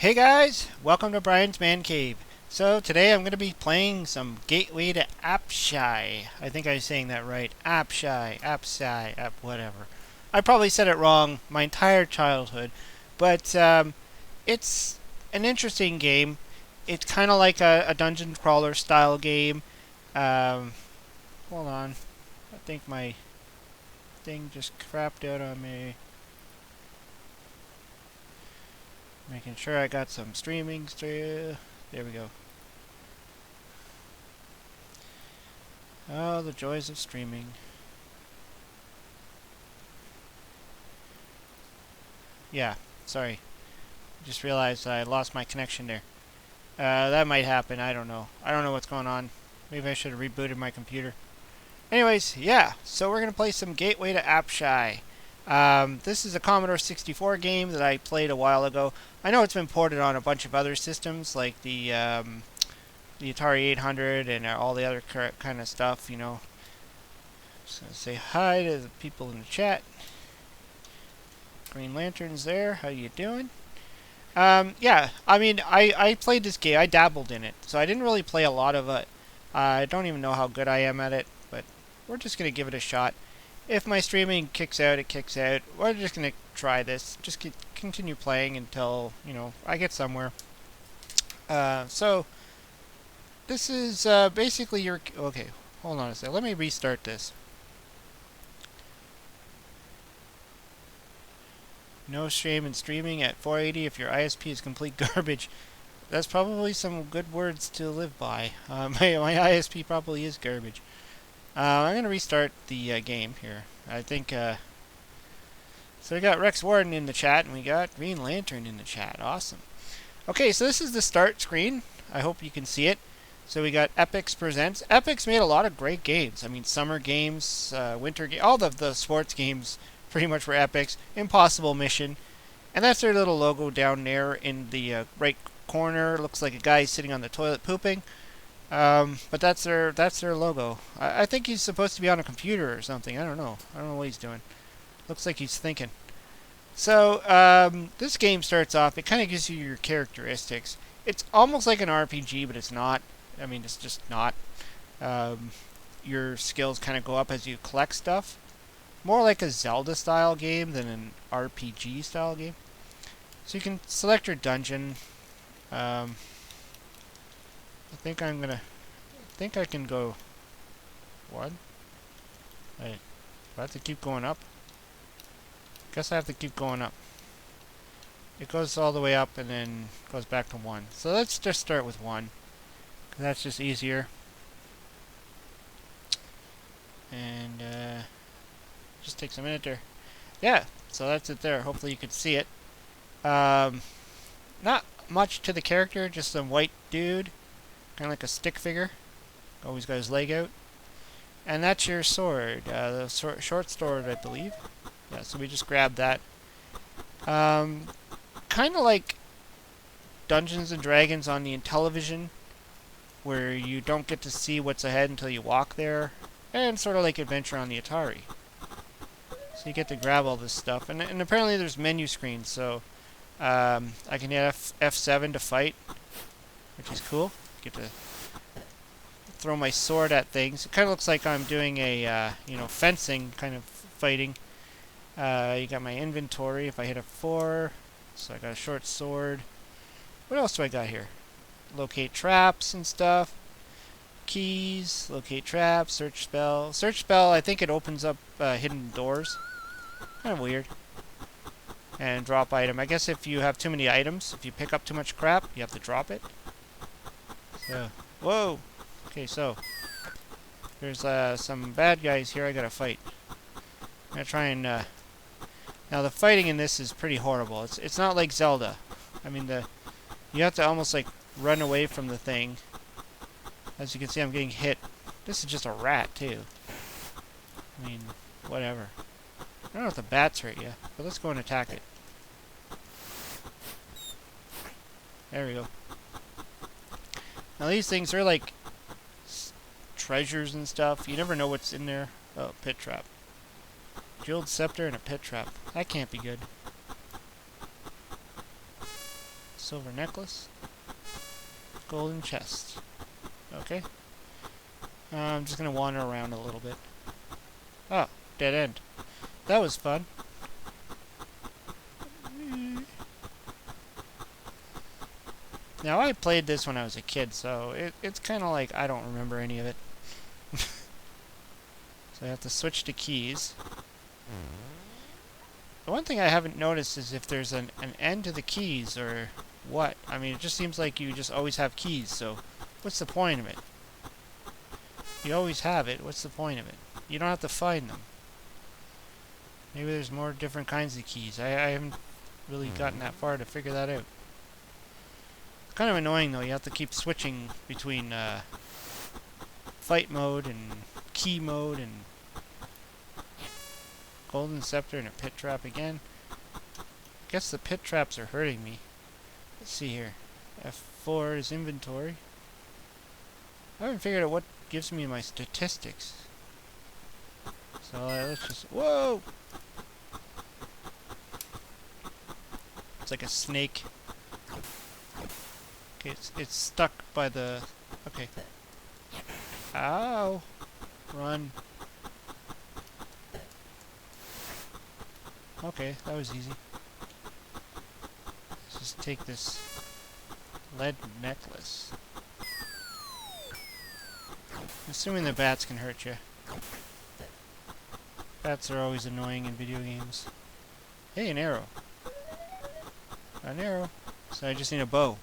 Hey guys, welcome to Brian's Man Cave. So today I'm going to be playing some Gateway to Apshai. I think I'm saying that right. Apshai, whatever. I probably said it wrong my entire childhood, but it's an interesting game. It's kind of like a dungeon crawler style game. Um, Hold on, I think my thing just crapped out on me. Making sure I got some streaming through. There we go. Oh, the joys of streaming. Yeah, sorry. Just realized I lost my connection there. That might happen. I don't know. I don't know what's going on. Maybe I should have rebooted my computer. Anyways, yeah. So we're going to play some Gateway to Apshai. This is a Commodore 64 game that I played a while ago. I know it's been ported on a bunch of other systems, like the Atari 800 and all the other kind of stuff, you know. Just gonna say hi to the people in the chat. Green Lantern's there. How you doing? Yeah, I mean, I played this game. I dabbled in it, so I didn't really play a lot of it. I don't even know how good I am at it, but we're just gonna give it a shot. If my streaming kicks out, it kicks out. We're just gonna try this. Just continue playing until, you know, I get somewhere. So this is basically your... Okay, hold on a sec. Let me restart this. No shame in streaming at 480 if your ISP is complete garbage. That's probably some good words to live by. My ISP probably is garbage. I'm going to restart the game here. I think... So we got Rex Warden in the chat, and we got Green Lantern in the chat. Awesome. Okay, so this is the start screen. I hope you can see it. So we got Epix Presents. Epix made a lot of great games. I mean, summer games, winter games, all the sports games pretty much were Epix. Impossible Mission. And that's their little logo down there in the right corner. Looks like a guy sitting on the toilet pooping. But that's their logo. I think he's supposed to be on a computer or something. I don't know. I don't know what he's doing. Looks like he's thinking. So, this game starts off, it kind of gives you your characteristics. It's almost like an RPG, but it's not. I mean, it's just not. Your skills kind of go up as you collect stuff. More like a Zelda-style game than an RPG-style game. So you can select your dungeon. I think I'm gonna... I think I can go... What? Wait, do I have to keep going up? Guess I have to keep going up. It goes all the way up and then goes back to 1. So let's just start with 1. That's just easier. And just takes a minute there. Yeah, so that's it there. Hopefully you could see it. Not much to the character, just some white dude. Kind of like a stick figure. Always got his leg out. And that's your sword. The short sword, I believe. Yeah, so we just grabbed that. Kind of like Dungeons and Dragons on the Intellivision, where you don't get to see what's ahead until you walk there, and sort of like Adventure on the Atari. So you get to grab all this stuff, and apparently there's menu screens, so I can hit F7 to fight, which is cool. Get to throw my sword at things. It kind of looks like I'm doing a you know, fencing kind of fighting. You got my inventory. If I hit a 4, so I got a short sword. What else do I got here? Locate traps and stuff. Keys, locate traps, search spell. Search spell, I think it opens up hidden doors. Kind of weird. And drop item. I guess if you have too many items, if you pick up too much crap, you have to drop it. So, whoa! Okay, so there's some bad guys here I gotta fight. I'm gonna try and now the fighting in this is pretty horrible. It's not like Zelda. I mean, you have to almost like run away from the thing. As you can see, I'm getting hit. This is just a rat too. I mean, whatever. I don't know if the bats hurt you, but let's go and attack it. There we go. Now these things are like treasures and stuff. You never know what's in there. Oh, pit trap. Jeweled scepter and a pit trap. That can't be good. Silver necklace. Golden chest. Okay. I'm just gonna wander around a little bit. Oh, dead end. That was fun. Now, I played this when I was a kid, so it's kind of like I don't remember any of it. So I have to switch to keys. The one thing I haven't noticed is if there's an end to the keys or what. I mean, it just seems like you just always have keys, so what's the point of it? You always have it, what's the point of it? You don't have to find them. Maybe there's more different kinds of keys. I haven't really gotten that far to figure that out. It's kind of annoying though, you have to keep switching between fight mode and key mode and golden scepter and a pit trap again. I guess the pit traps are hurting me. Let's see here. F4 is inventory. I haven't figured out what gives me my statistics. So let's just... Whoa! It's like a snake. Okay, it's stuck by the... Okay. Ow! Run. Okay, that was easy. Let's just take this lead necklace. I'm assuming the bats can hurt you. Bats are always annoying in video games. Hey, an arrow. An arrow. So I just need a bow.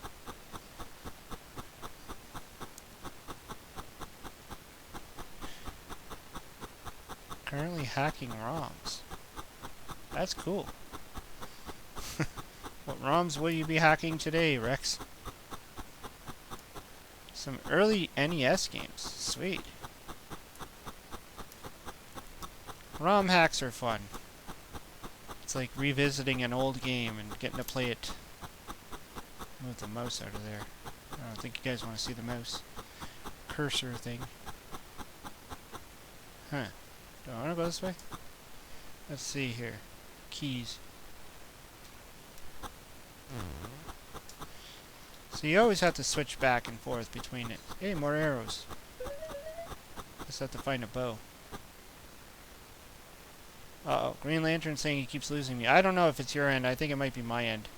Currently hacking ROMs. That's cool. What ROMs will you be hacking today, Rex? Some early NES games. Sweet. ROM hacks are fun. It's like revisiting an old game and getting to play it. Move the mouse out of there. I don't think you guys want to see the mouse cursor thing. Huh. Do I want to go this way? Let's see here. Keys. So you always have to switch back and forth between it. Hey, more arrows. Just have to find a bow. Uh-oh. Green Lantern saying he keeps losing me. I don't know if it's your end. I think it might be my end.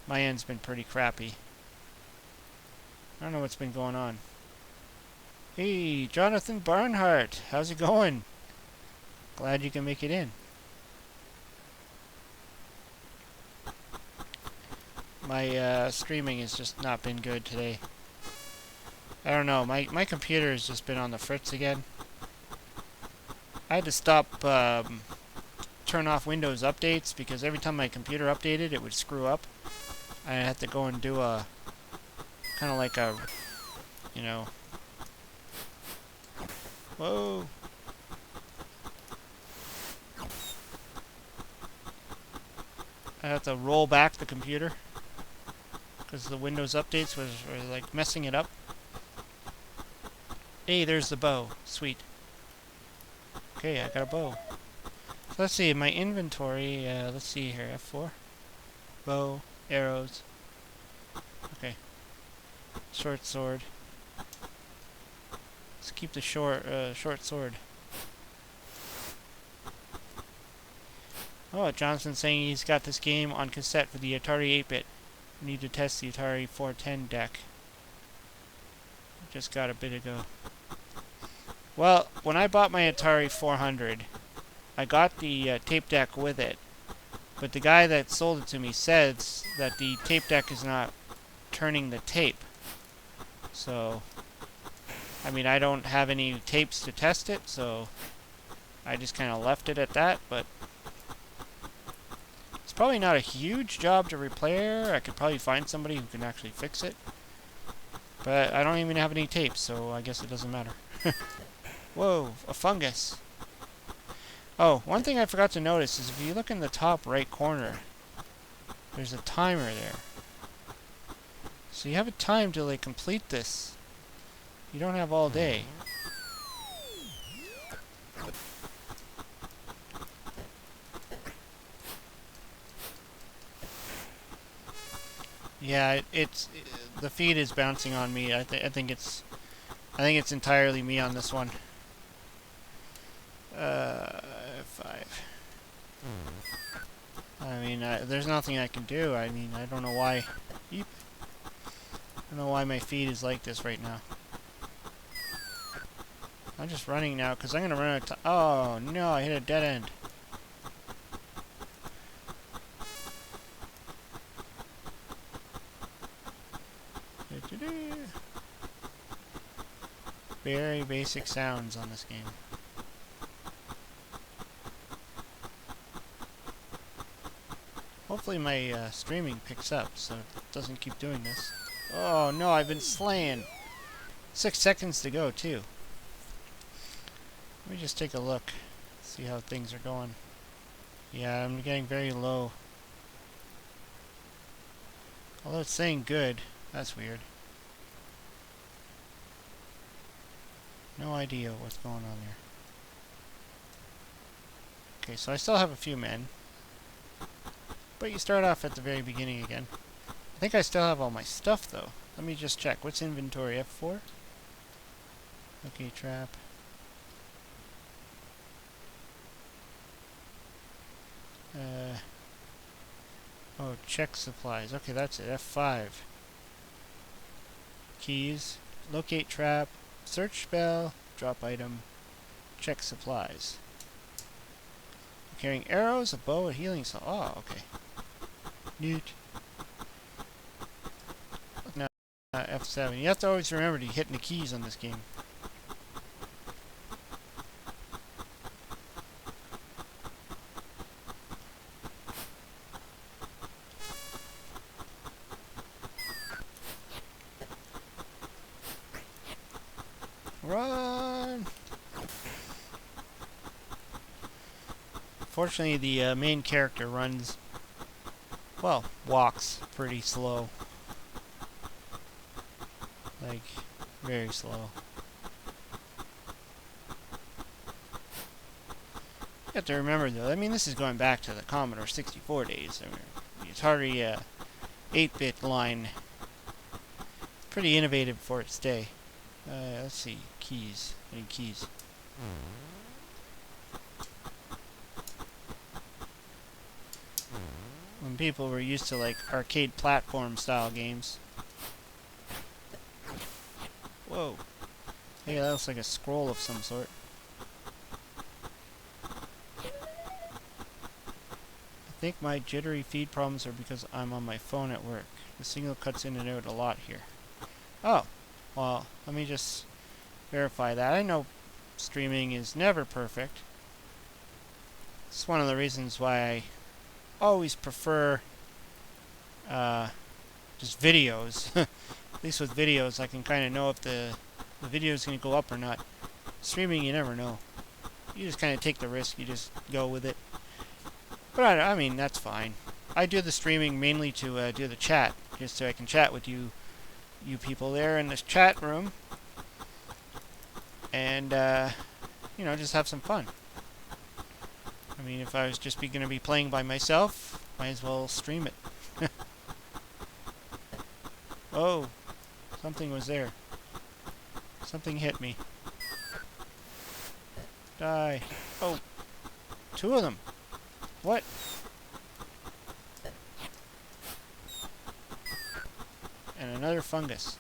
My end's been pretty crappy. I don't know what's been going on. Hey, Jonathan Barnhart. How's it going? Glad you can make it in. My streaming has just not been good today. I don't know. My computer has just been on the fritz again. I had to stop turn off Windows updates because every time my computer updated it would screw up. I had to go and do a kind of like a, you know, whoa. I have to roll back the computer because the Windows updates were like messing it up. Hey, there's the bow. Sweet. Okay, I got a bow. So let's see, my inventory, let's see here, F4. Bow, arrows. Okay. Short sword. Let's keep the short sword. Oh, Johnson's saying he's got this game on cassette for the Atari 8-bit. Need to test the Atari 410 deck. Just got a bit ago. Well, when I bought my Atari 400, I got the tape deck with it. But the guy that sold it to me says that the tape deck is not turning the tape. So, I mean, I don't have any tapes to test it, so I just kind of left it at that, but it's probably not a huge job to repair. I could probably find somebody who can actually fix it. But I don't even have any tapes, so I guess it doesn't matter. Whoa, a fungus. Oh, one thing I forgot to notice is if you look in the top right corner, there's a timer there. So you have a time to like complete this. You don't have all day. Yeah, the feed is bouncing on me. I think it's entirely me on this one. F5. I mean, there's nothing I can do. I mean, I don't know why. Eep. I don't know why my feed is like this right now. I'm just running now because I'm gonna run out of time. Oh no! I hit a dead end. Very basic sounds on this game. Hopefully my streaming picks up so it doesn't keep doing this. Oh no, I've been slain. 6 seconds to go too. Let me just take a look, see how things are going. Yeah, I'm getting very low. Although it's saying good, that's weird. No idea what's going on there. Okay, so I still have a few men. But you start off at the very beginning again. I think I still have all my stuff though. Let me just check. What's inventory? F4? Okay, trap. Oh, check supplies. Okay, that's it. F5. Keys. Locate trap. Search spell. Drop item. Check supplies. I'm carrying arrows, a bow, a healing cell. Oh, okay. Neat. Now, F7. You have to always remember to hit the keys on this game. Run! Fortunately, the main character walks pretty slow. Like, very slow. You have to remember though, I mean this is going back to the Commodore 64 days. I mean, it's hardly a 8-bit line. Pretty innovative for its day. Let's see, keys. Any keys? When people were used to like arcade platform style games. Whoa. Hey, that looks like a scroll of some sort. I think my jittery feed problems are because I'm on my phone at work. The signal cuts in and out a lot here. Oh, well, let me just verify that. I know streaming is never perfect. It's one of the reasons why I always prefer just videos. At least with videos, I can kind of know if the video is going to go up or not. Streaming, you never know. You just kind of take the risk. You just go with it. But I mean, that's fine. I do the streaming mainly to do the chat, just so I can chat with you people there in this chat room, and you know, just have some fun. I mean, if I was just going to be playing by myself, might as well stream it. Oh, something was there. Something hit me. Die. Oh, 2 of them. What? And another fungus.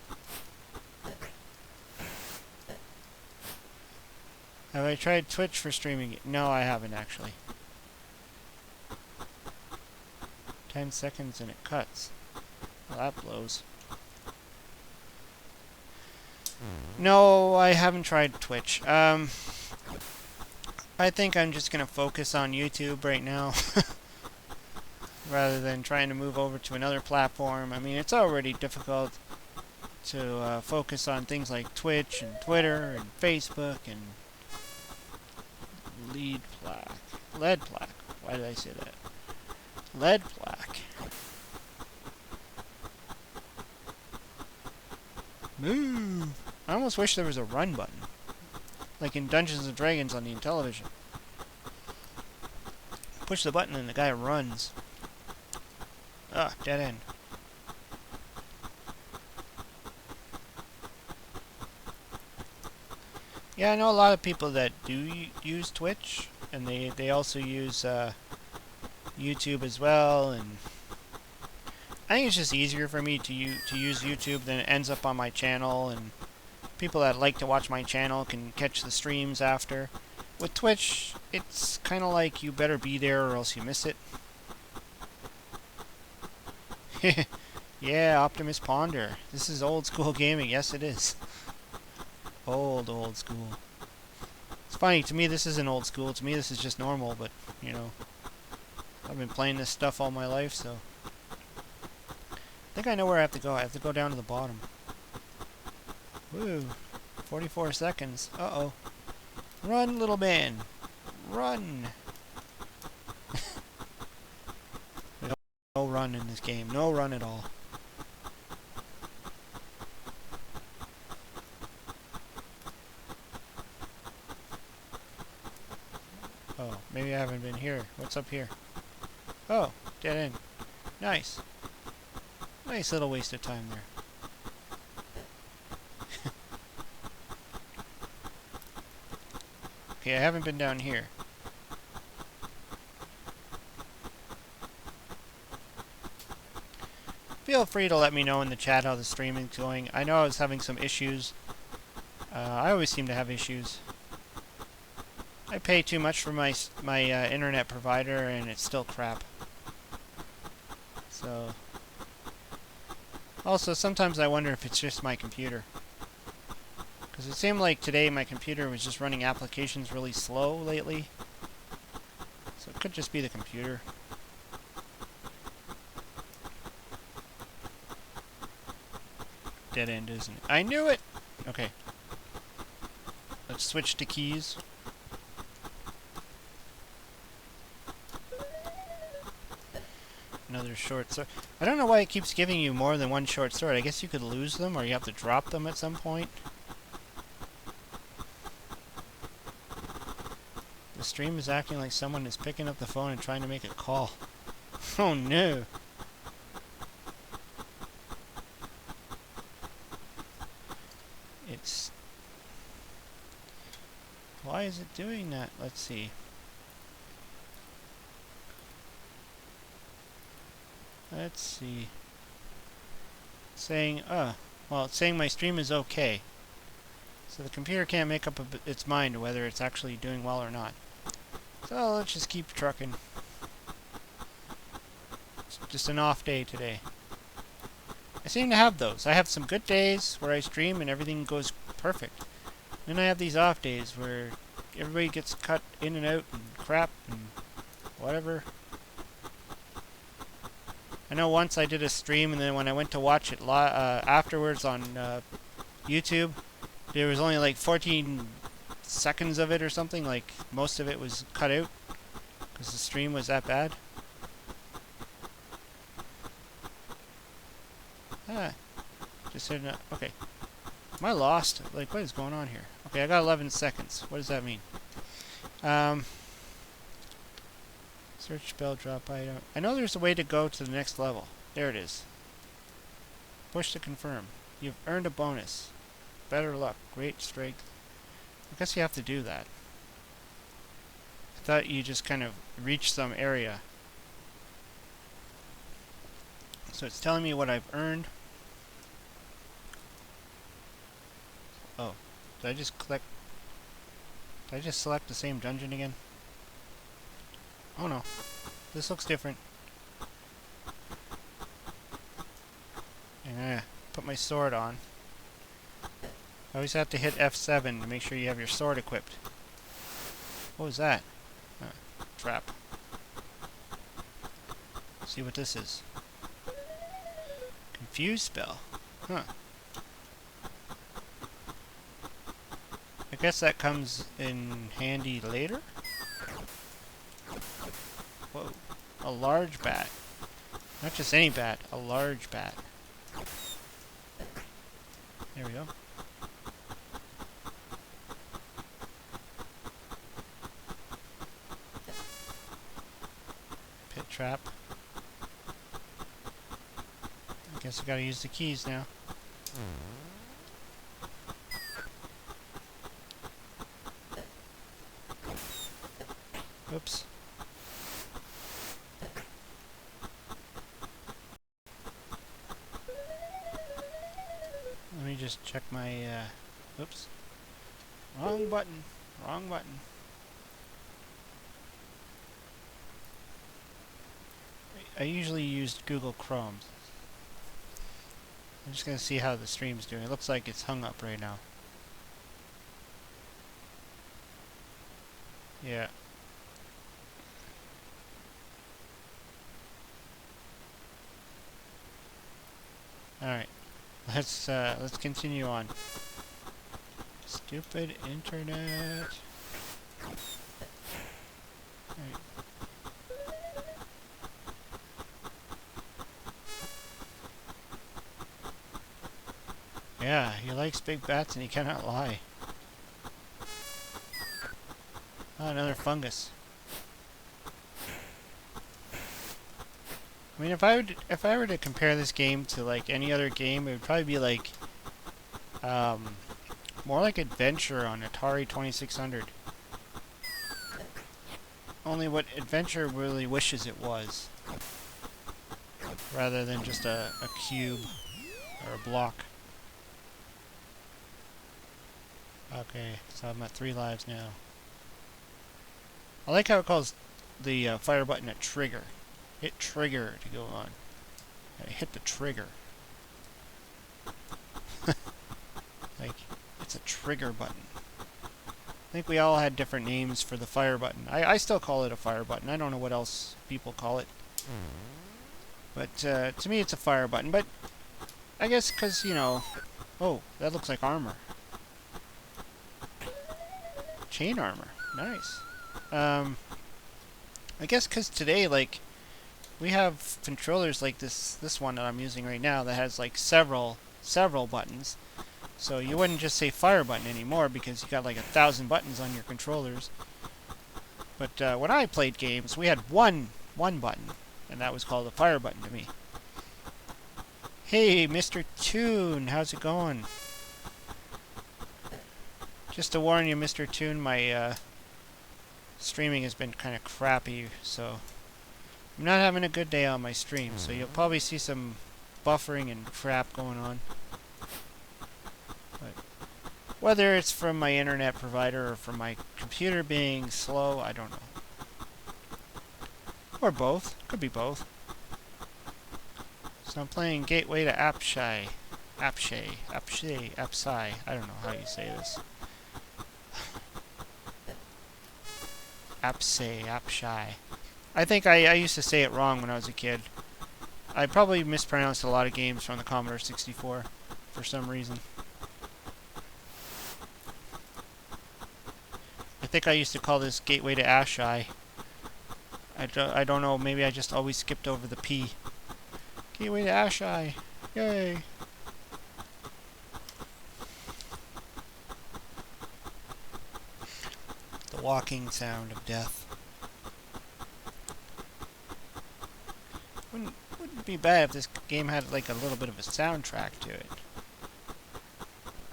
Have I tried Twitch for streaming it? No, I haven't actually. 10 seconds and it cuts. Well, that blows. No, I haven't tried Twitch. I think I'm just gonna focus on YouTube right now. Rather than trying to move over to another platform. I mean, it's already difficult to focus on things like Twitch and Twitter and Facebook and lead plaque. Lead plaque. Why did I say that? Lead plaque. Move! I almost wish there was a run button. Like in Dungeons and Dragons on the Intellivision. Push the button and the guy runs. Ah, dead end. Yeah, I know a lot of people that do use Twitch, and they also use YouTube as well, and I think it's just easier for me to use YouTube than it ends up on my channel, and people that like to watch my channel can catch the streams after. With Twitch, it's kind of like you better be there or else you miss it. Yeah, Optimus Ponder. This is old school gaming. Yes, it is. Old school. It's funny, to me this isn't old school. To me this is just normal, but, you know, I've been playing this stuff all my life, so. I think I know where I have to go. I have to go down to the bottom. Woo. 44 seconds. Uh-oh. Run, little man. Run. No run in this game. No run at all. Oh, maybe I haven't been here. What's up here? Oh, dead end. Nice. Nice little waste of time there. Okay, I haven't been down here. Feel free to let me know in the chat how the streaming's going. I know I was having some issues. I always seem to have issues. I pay too much for my internet provider, and it's still crap. So, also sometimes I wonder if it's just my computer, because it seemed like today my computer was just running applications really slow lately. So it could just be the computer. Dead end, isn't it? I knew it! Okay. Let's switch to keys. Another short sword. I don't know why it keeps giving you more than one short sword. I guess you could lose them, or you have to drop them at some point. The stream is acting like someone is picking up the phone and trying to make a call. Oh no! It's... Why is it doing that? Let's see. Let's see. Saying, well, it's saying my stream is okay. So the computer can't make up its mind whether it's actually doing well or not. So let's just keep trucking. It's just an off day today. I seem to have those. I have some good days where I stream and everything goes perfect. Then I have these off days where everybody gets cut in and out and crap and whatever. I know once I did a stream, and then when I went to watch it afterwards on YouTube, there was only like 14 seconds of it or something. Like, most of it was cut out because the stream was that bad. Just hit it. Okay. Am I lost? Like, what is going on here? Okay, I got 11 seconds. What does that mean? Search spell drop item. I know there's a way to go to the next level. There it is. Push to confirm. You've earned a bonus. Better luck. Great strength. I guess you have to do that. I thought you just kind of reached some area. So it's telling me what I've earned. Oh. Did I just click? Did I just select the same dungeon again? Oh no, this looks different. I'm gonna put my sword on. I always have to hit F7 to make sure you have your sword equipped. What was that? Trap. Let's see what this is. Confuse spell. Huh. I guess that comes in handy later? Whoa. A large bat. Not just any bat, a large bat. There we go. Pit trap. I guess I gotta use the keys now. Oops. Let me just check my, oops. Wrong button. Wrong button. I usually use Google Chrome. I'm just gonna see how the stream's doing. It looks like it's hung up right now. Yeah. Alright. Let's continue on. Stupid internet. Alright. Yeah, he likes big bats and he cannot lie. Oh, another fungus. I mean, if I were to compare this game to like any other game, it would probably be like more like Adventure on Atari 2600. Only what Adventure really wishes it was, rather than just a cube or a block. Okay, so I'm at 3 lives now. I like how it calls the fire button a trigger. Hit trigger to go on. Hit the trigger. Like, it's a trigger button. I think we all had different names for the fire button. I still call it a fire button. I don't know what else people call it. But to me it's a fire button. But I guess because, you know... Oh, that looks like armor. Chain armor. Nice. I guess because today, like, we have controllers like this one that I'm using right now that has like several buttons. So you wouldn't just say fire button anymore because you got like 1,000 buttons on your controllers. But when I played games, we had one button, and that was called a fire button to me. Hey, Mr. Toon, how's it going? Just to warn you, Mr. Toon, my streaming has been kind of crappy, so I'm not having a good day on my stream, so you'll probably see some buffering and crap going on. But whether it's from my internet provider or from my computer being slow, I don't know. Or both. Could be both. So I'm playing Gateway to Apshai. Apshai. I don't know how you say this. Apshai. I think I used to say it wrong when I was a kid. I probably mispronounced a lot of games from the Commodore 64 for some reason. I think I used to call this Gateway to Apshai. I don't know, maybe I just always skipped over the P. Gateway to Apshai. Yay! The walking sound of death. Wouldn't be bad if this game had like a little bit of a soundtrack to it.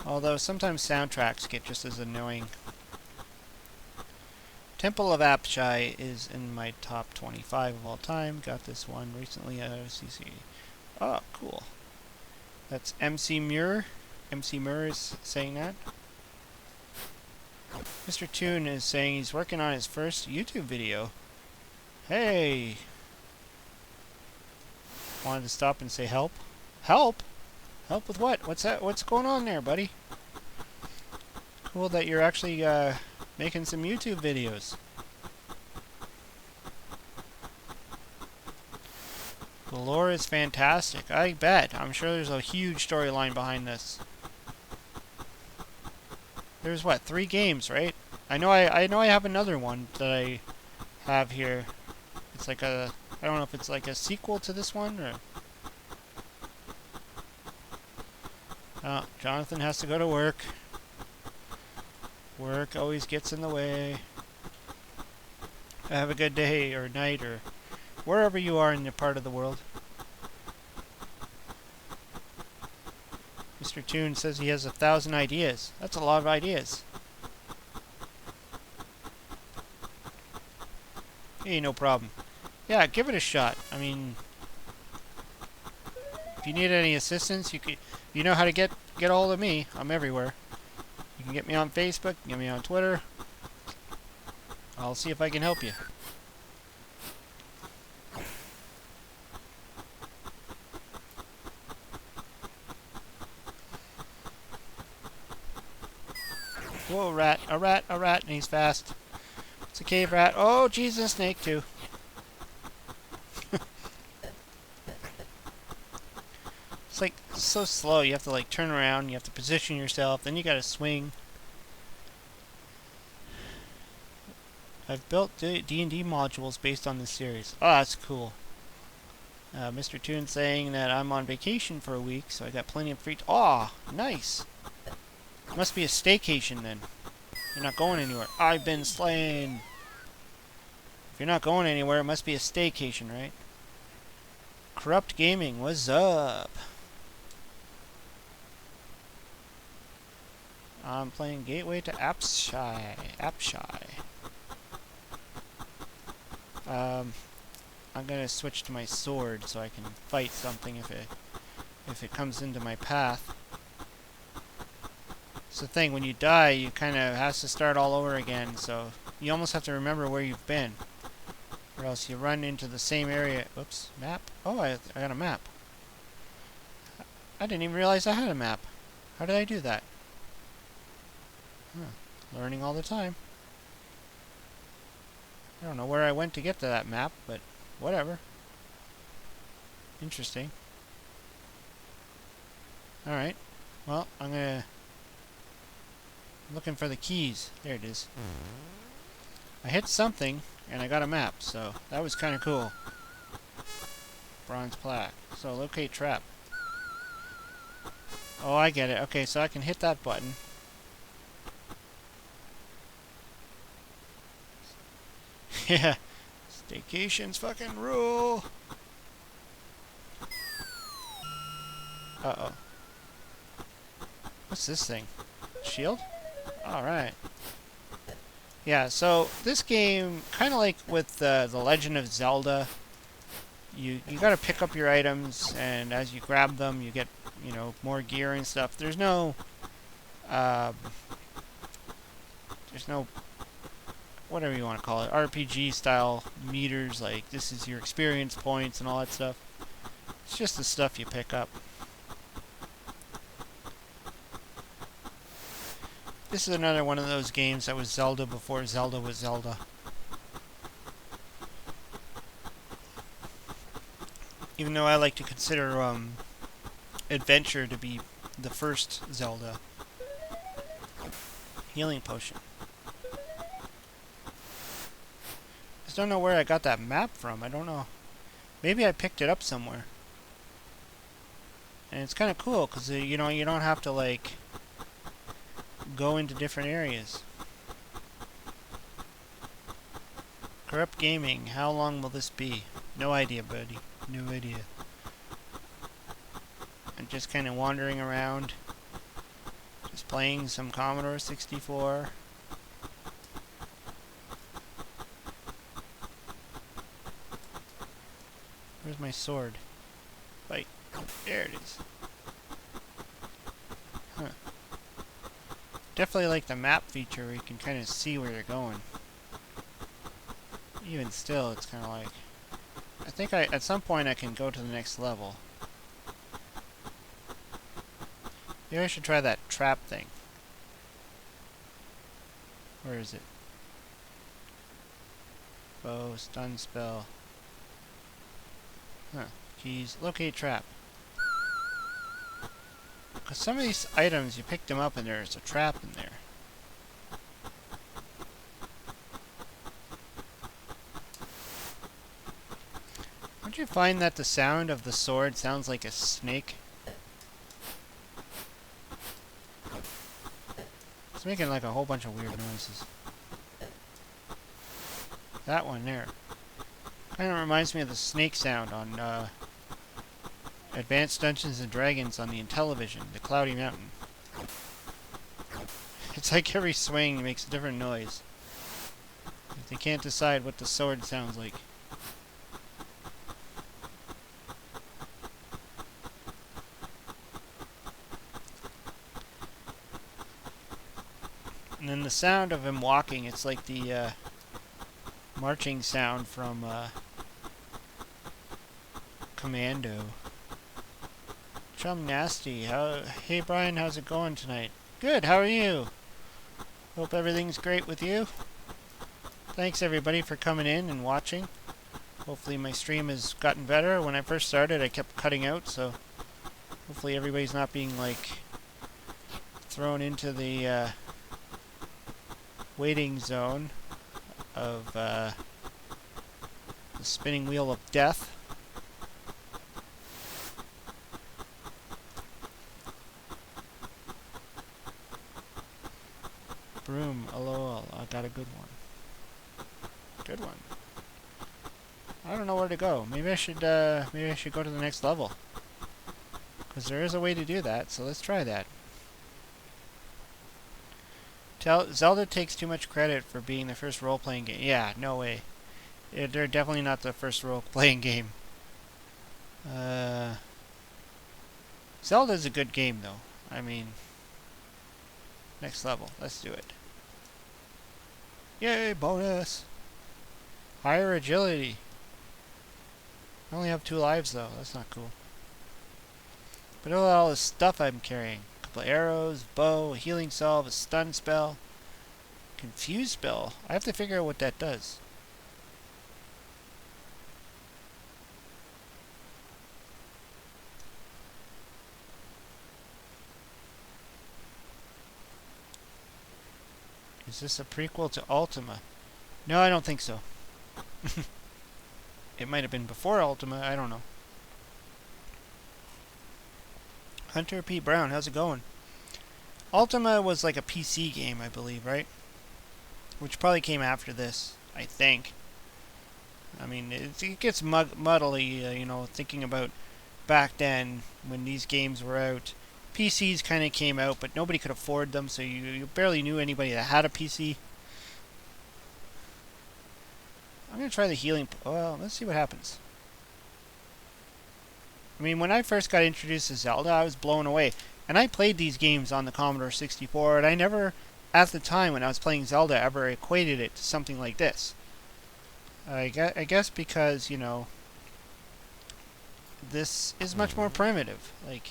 Although sometimes soundtracks get just as annoying. Temple of Apshai is in my top 25 of all time. Got this one recently at OCC. Oh, cool. That's MC Muir. MC Muir is saying that. Mr. Toon is saying he's working on his first YouTube video. Hey! Wanted to stop and say help. Help? Help with what? What's that? What's going on there, buddy? Cool that you're actually making some YouTube videos. The lore is fantastic. I bet. I'm sure there's a huge storyline behind this. There's what, 3 games, right? I know I have another one that I have here. It's like a, I don't know if it's like a sequel to this one or... Oh, Jonathan has to go to work. Work always gets in the way. Have a good day or night or wherever you are in your part of the world. Mr. Toon says he has 1,000 ideas. That's a lot of ideas. Hey, no problem. Yeah, give it a shot. I mean, if you need any assistance, you know how to get a hold of me. I'm everywhere. You can get me on Facebook, get me on Twitter. I'll see if I can help you. Whoa, rat, a rat, and he's fast. It's a cave rat. Oh, Jesus, snake too. It's like so slow. You have to like turn around, you have to position yourself, then you gotta swing. I've built D&D modules based on this series. Oh, that's cool. Mr. Toon saying that I'm on vacation for a week, so I got plenty of free. Oh, nice. Must be a staycation then. You're not going anywhere. I've been slain. If you're not going anywhere, it must be a staycation, right? Corrupt Gaming, what's up? I'm playing Gateway to Apshai. I'm gonna switch to my sword so I can fight something if it comes into my path. It's the thing, when you die, you kind of have to start all over again, so you almost have to remember where you've been. Or else you run into the same area. Oops, map? Oh, I got a map. I didn't even realize I had a map. How did I do that? Huh. Learning all the time. I don't know where I went to get to that map, but whatever. Interesting. Alright. Well, I'm looking for the keys. There it is. I hit something, and I got a map, so that was kind of cool. Bronze plaque. So, locate trap. Oh, I get it. Okay, so I can hit that button. Yeah. Staycations fucking rule. Uh-oh. What's this thing? Shield? Alright. Yeah, so this game, kind of like with The Legend of Zelda, you gotta pick up your items, and as you grab them, you get, you know, more gear and stuff. There's no whatever you want to call it, RPG style meters, like this is your experience points and all that stuff. It's just the stuff you pick up. This is another one of those games that was Zelda before Zelda was Zelda. Even though I like to consider Adventure to be the first Zelda. Healing potion. I just don't know where I got that map from. I don't know. Maybe I picked it up somewhere. And it's kind of cool because you know, you don't have to like go into different areas. Corrupt Gaming. How long will this be? No idea, buddy. No idea. I'm just kind of wandering around. Just playing some Commodore 64. Where's my sword? Fight. There it is. Huh. Definitely like the map feature where you can kind of see where you're going. Even still, it's kind of like... I think at some point I can go to the next level. Maybe I should try that trap thing. Where is it? Bow, stun spell. Huh. Keys. Locate trap. Because some of these items, you pick them up and there's a trap in there. Don't you find that the sound of the sword sounds like a snake? It's making like a whole bunch of weird noises. That one there. Kind of reminds me of the snake sound on Advanced Dungeons and Dragons on the Intellivision, the Cloudy Mountain. It's like every swing makes a different noise. They can't decide what the sword sounds like. And then the sound of him walking, it's like the marching sound from Commando. Chum Nasty. Hey Brian, how's it going tonight? Good, how are you? Hope everything's great with you. Thanks everybody for coming in and watching. Hopefully my stream has gotten better. When I first started I kept cutting out, so hopefully everybody's not being like thrown into the waiting zone of the spinning wheel of death. Broom, lol, I got a good one. Good one. I don't know where to go. Maybe I should go to the next level. Because there is a way to do that, so let's try that. Zelda takes too much credit for being the first role-playing game. Yeah, no way. They're definitely not the first role-playing game. Zelda's a good game, though. I mean, next level. Let's do it. Yay, bonus! Higher agility. I only have 2 lives, though. That's not cool. But look at all this stuff I'm carrying. A couple arrows, bow, a healing salve, a stun spell, confuse spell. I have to figure out what that does. Is this a prequel to Ultima? No, I don't think so. It might have been before Ultima, I don't know. Hunter P. Brown, how's it going? Ultima was like a PC game, I believe, right? Which probably came after this, I think. I mean, it gets muddly, you know, thinking about back then when these games were out. PCs kind of came out, but nobody could afford them, so you barely knew anybody that had a PC. I'm going to try the healing. Well, let's see what happens. I mean, when I first got introduced to Zelda, I was blown away. And I played these games on the Commodore 64, and I never, at the time when I was playing Zelda, ever equated it to something like this. I guess because, you know, this is much more primitive. Like,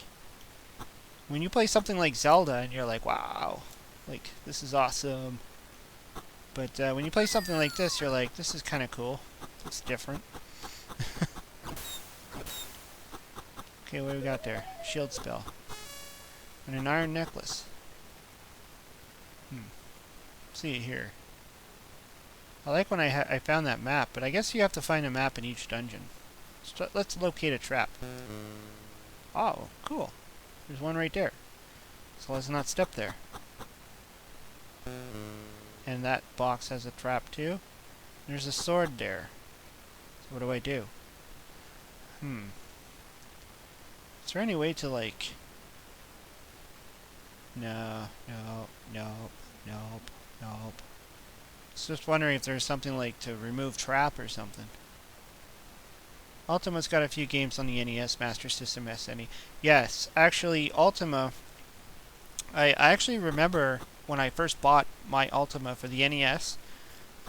when you play something like Zelda and you're like, wow, like, this is awesome. But when you play something like this, you're like, this is kind of cool. It's different. Okay, what do we got there? Shield spell. And an iron necklace. See it here. I like when I found that map, but I guess you have to find a map in each dungeon. Let's locate a trap. Oh, cool. There's one right there. So let's not step there. And that box has a trap too. There's a sword there. So what do I do? Is there any way to like... No. It's just wondering if there's something like to remove trap or something. Ultima's got a few games on the NES, Master System, SNE. Yes, actually, Ultima... I actually remember when I first bought my Ultima for the NES.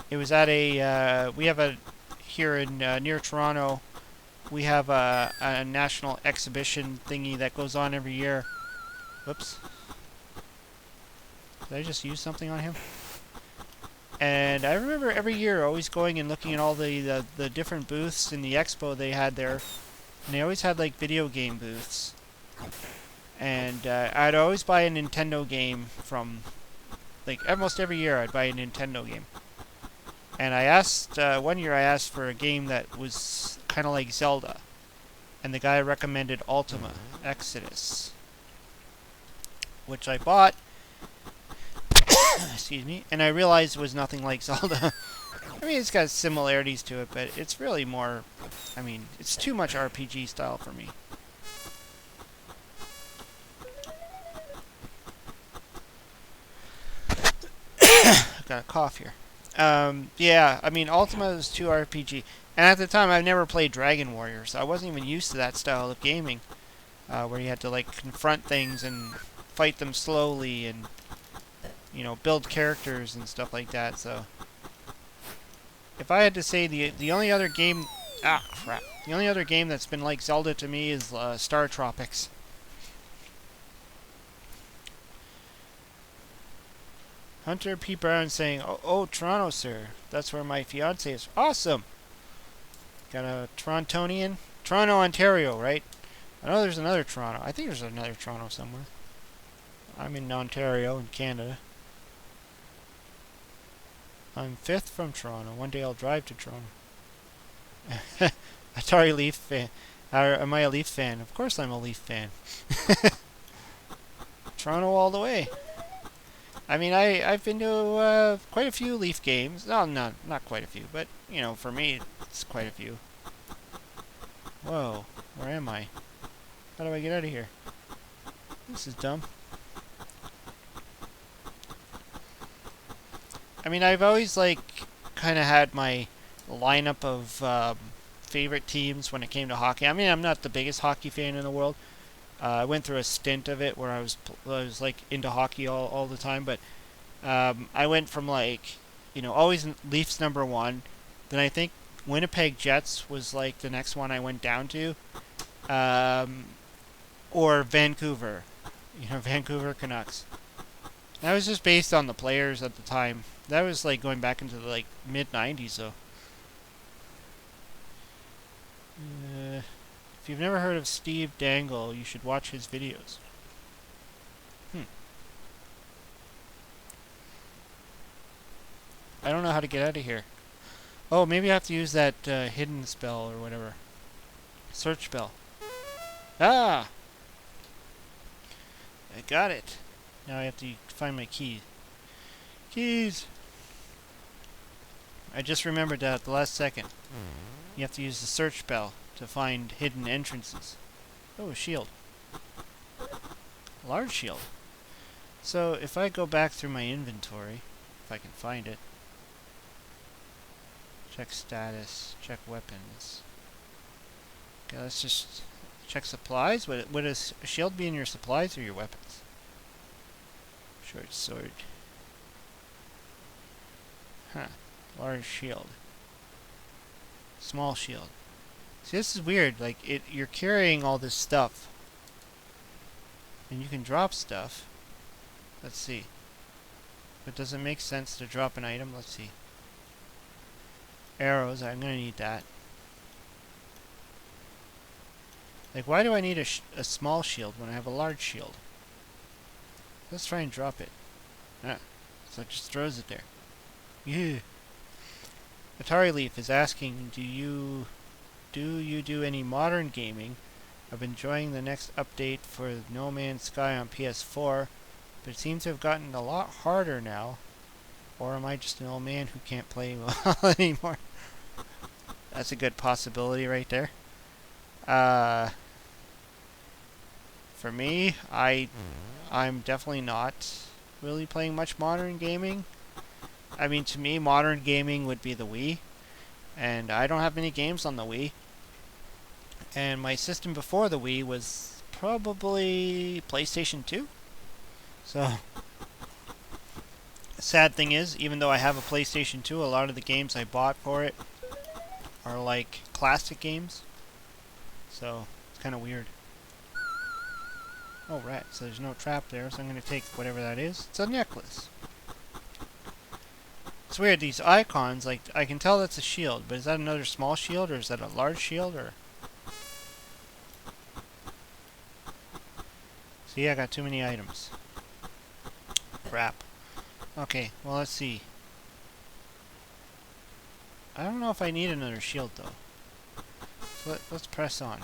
It was at a... we have a... Here in near Toronto, we have a national exhibition thingy that goes on every year. Whoops. Did I just use something on him? And I remember every year always going and looking at all the different booths in the expo they had there. And they always had like video game booths. And I'd always buy a Nintendo game from... Like almost every year I'd buy a Nintendo game. And I asked... one year I asked for a game that was kind of like Zelda. And the guy recommended Ultima Exodus. Which I bought. Excuse me. And I realized it was nothing like Zelda. I mean, it's got similarities to it, but it's really more... I mean, it's too much RPG style for me. I've got a cough here. Yeah, I mean, Ultima is 2 RPG. And at the time, I've never played Dragon Warrior, so I wasn't even used to that style of gaming, where you had to, like, confront things and fight them slowly and, you know, build characters and stuff like that, so... If I had to say the only other game... Ah, crap. The only other game that's been like Zelda to me is Star Tropics. Hunter P. Brown saying, oh, Toronto, sir. That's where my fiance is. Awesome! Got a Torontonian? Toronto, Ontario, right? I know there's another Toronto. I think there's another Toronto somewhere. I'm in Ontario, in Canada. I'm 5th from Toronto. One day I'll drive to Toronto. Atari Leaf fan. Am I a Leaf fan? Of course I'm a Leaf fan. Toronto all the way. I mean, I've been to quite a few Leaf games. No, not quite a few, but, you know, for me, it's quite a few. Whoa, where am I? How do I get out of here? This is dumb. I mean, I've always, like, kind of had my lineup of favorite teams when it came to hockey. I mean, I'm not the biggest hockey fan in the world. I went through a stint of it where I was like into hockey all the time, but I went from, like, you know, always Leafs #1. Then I think Winnipeg Jets was like the next one I went down to, or Vancouver, you know, Vancouver Canucks. That was just based on the players at the time. That was like going back into the like mid-90s though. If you've never heard of Steve Dangle, you should watch his videos. I don't know how to get out of here. Oh, maybe I have to use that hidden spell or whatever. Search spell. Ah! I got it. Now I have to find my key. Keys! I just remembered that at the last second. You have to use the search spell to find hidden entrances. Oh, a shield. A large shield. So, if I go back through my inventory, if I can find it. Check status, check weapons. Okay, let's just check supplies. Would a shield be in your supplies or your weapons? Short sword. Huh. Large shield. Small shield. See, this is weird. Like, you're carrying all this stuff. And you can drop stuff. Let's see. But does it make sense to drop an item? Let's see. Arrows. I'm going to need that. Like, why do I need a small shield when I have a large shield? Let's try and drop it. Ah. So it just throws it there. Yeah. Atari Leaf is asking, do you do any modern gaming? I'm enjoying the next update for No Man's Sky on PS4, but it seems to have gotten a lot harder now. Or am I just an old man who can't play well anymore? That's a good possibility right there. For me, I'm definitely not really playing much modern gaming. I mean, to me, modern gaming would be the Wii, and I don't have many games on the Wii. And my system before the Wii was probably PlayStation 2. So, the sad thing is, even though I have a PlayStation 2, a lot of the games I bought for it are like classic games. So, it's kind of weird. Oh, right, so there's no trap there, so I'm going to take whatever that is. It's a necklace. It's weird, these icons, like, I can tell that's a shield, but is that another small shield, or is that a large shield, or... See, I got too many items. Crap. Okay, well, let's see. I don't know if I need another shield, though. So let's press on.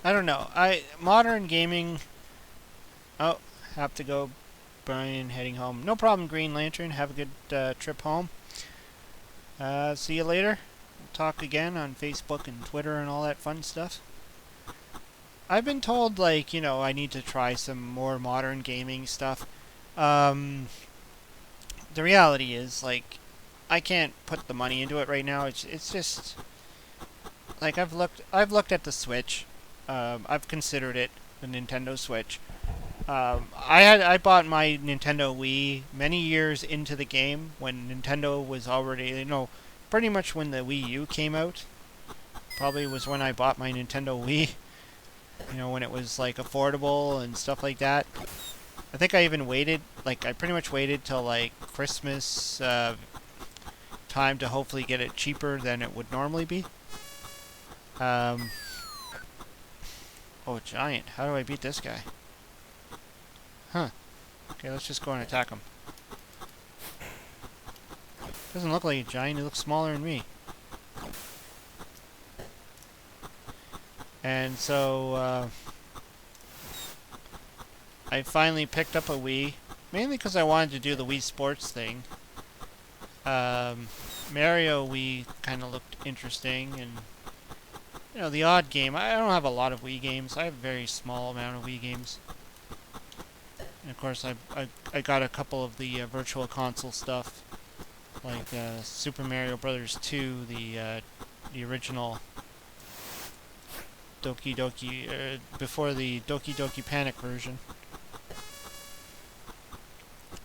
I don't know. Modern gaming... Oh, have to go. Brian heading home. No problem, Green Lantern. Have a good trip home. See you later. We'll talk again on Facebook and Twitter and all that fun stuff. I've been told, like, I need to try some more modern gaming stuff. Um, the reality is, like, I can't put the money into it right now. It's just like I've looked at the Switch. I've considered it, the Nintendo Switch. I bought my Nintendo Wii many years into the game when Nintendo was already, pretty much when the Wii U came out. Probably was when I bought my Nintendo Wii. When it was like affordable and stuff like that. I think I even waited, like I pretty much waited till like Christmas time to hopefully get it cheaper than it would normally be. Um, oh, giant. How do I beat this guy? Huh. Okay, let's just go and attack him. Doesn't look like a giant, he looks smaller than me. And so, I finally picked up a Wii, mainly because I wanted to do the Wii Sports thing. Mario Wii kind of looked interesting, and the odd game. I don't have a lot of Wii games. I have a very small amount of Wii games. And of course, I got a couple of the Virtual Console stuff, like Super Mario Brothers 2, the original Doki Doki, before the Doki Doki Panic version.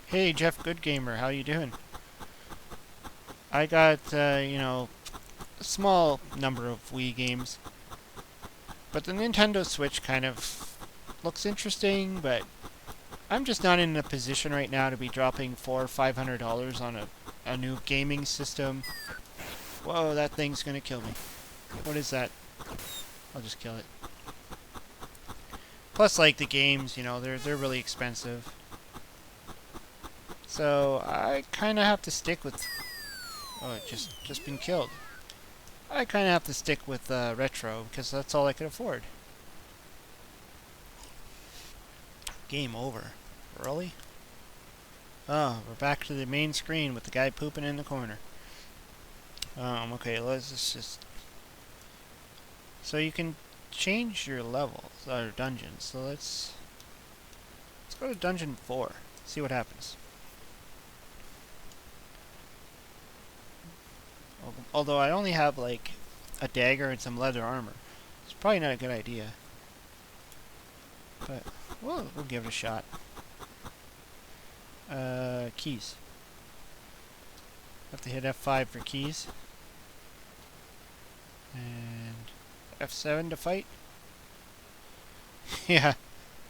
Hey, Jeff Good Gamer, how you doing? I got, a small number of Wii games, but the Nintendo Switch kind of looks interesting, but I'm just not in a position right now to be dropping $400 or $500 on a new gaming system. Whoa, that thing's gonna kill me. What is that? I'll just kill it. Plus, like, the games, they're really expensive. So, I kind of have to stick with... Oh, it just been killed. I kind of have to stick with retro, because that's all I could afford. Game over. Really? Oh, we're back to the main screen with the guy pooping in the corner. Okay, let's just... So you can change your levels, or dungeons. So let's go to Dungeon 4. See what happens. Although I only have, like, a dagger and some leather armor. It's probably not a good idea. But, we'll give it a shot. Keys. Have to hit F5 for keys. And F7 to fight. Yeah,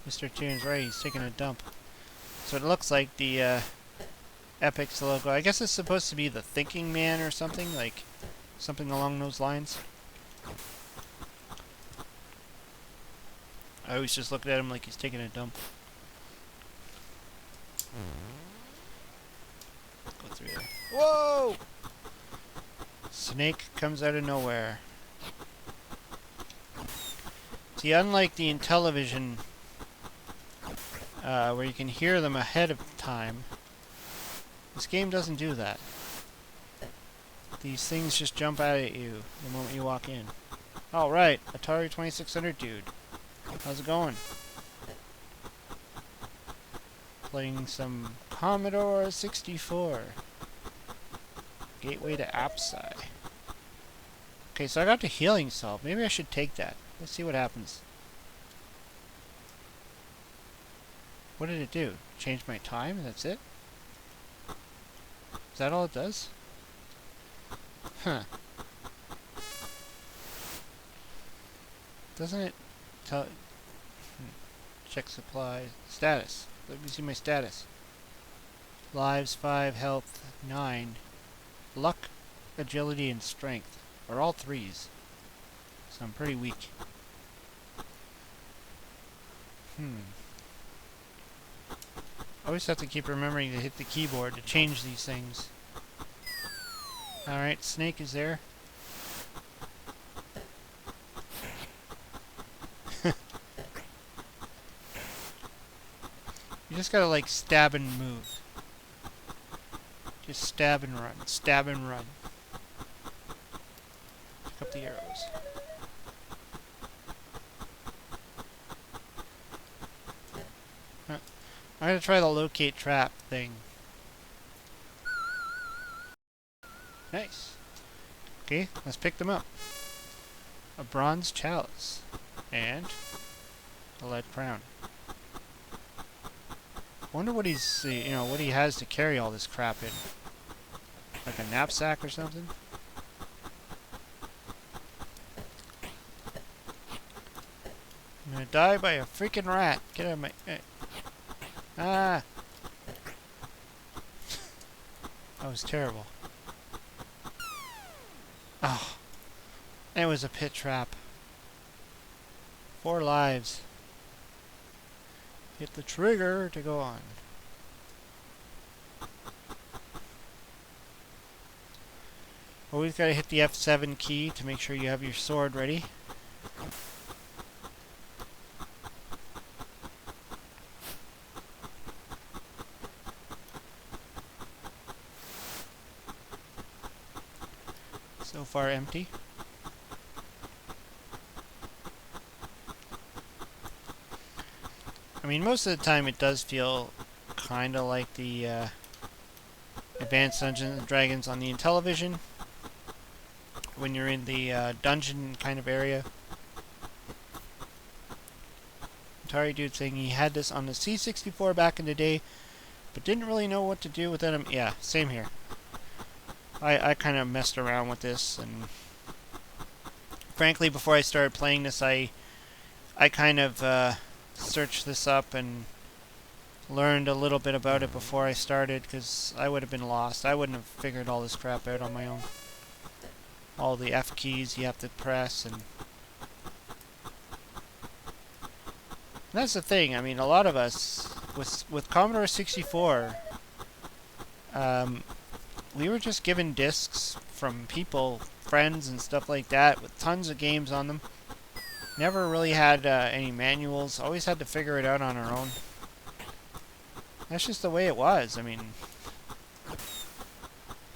Mr. Tune's right, he's taking a dump. So it looks like the Epic's logo. I guess it's supposed to be the thinking man or something, like something along those lines. I always just look at him like he's taking a dump. Go through there. Whoa! Snake comes out of nowhere. See, unlike the Intellivision, where you can hear them ahead of time, this game doesn't do that. These things just jump out at you the moment you walk in. Alright, Atari 2600 dude. How's it going? Playing some Commodore 64. Gateway to Apshai. Okay, so I got the healing salve. Maybe I should take that. Let's see what happens. What did it do? Change my time? That's it? Is that all it does? Huh. Doesn't it tell... Check supply. Status. Let me see my status. Lives 5, health 9. Luck, agility, and strength are all 3s. So I'm pretty weak. Always have to keep remembering to hit the keyboard to change these things. Alright, Snake is there. You just gotta, like, stab and move. Just stab and run. Stab and run. Pick up the arrows. I'm gonna try the locate trap thing. Nice. Okay, let's pick them up. A bronze chalice. And a lead crown. Wonder what he's, what he has to carry all this crap in. Like a knapsack or something? I'm gonna die by a freaking rat. Get out of my... Ah! That was terrible. Oh. It was a pit trap. 4 lives. Hit the trigger to go on. Always gotta hit the F7 key to make sure you have your sword ready. So far empty. I mean, most of the time it does feel kind of like the Advanced Dungeons & Dragons on the Intellivision when you're in the dungeon kind of area. Atari dude saying he had this on the C64 back in the day, but didn't really know what to do with it. Yeah, same here. I kind of messed around with this, and frankly, before I started playing this, I kind of searched this up and learned a little bit about it before I started, because I would have been lost. I wouldn't have figured all this crap out on my own. All the F keys you have to press, and that's the thing. I mean, a lot of us with Commodore 64, we were just given discs from people, friends and stuff like that, with tons of games on them. Never really had any manuals. Always had to figure it out on our own. That's just the way it was. I mean,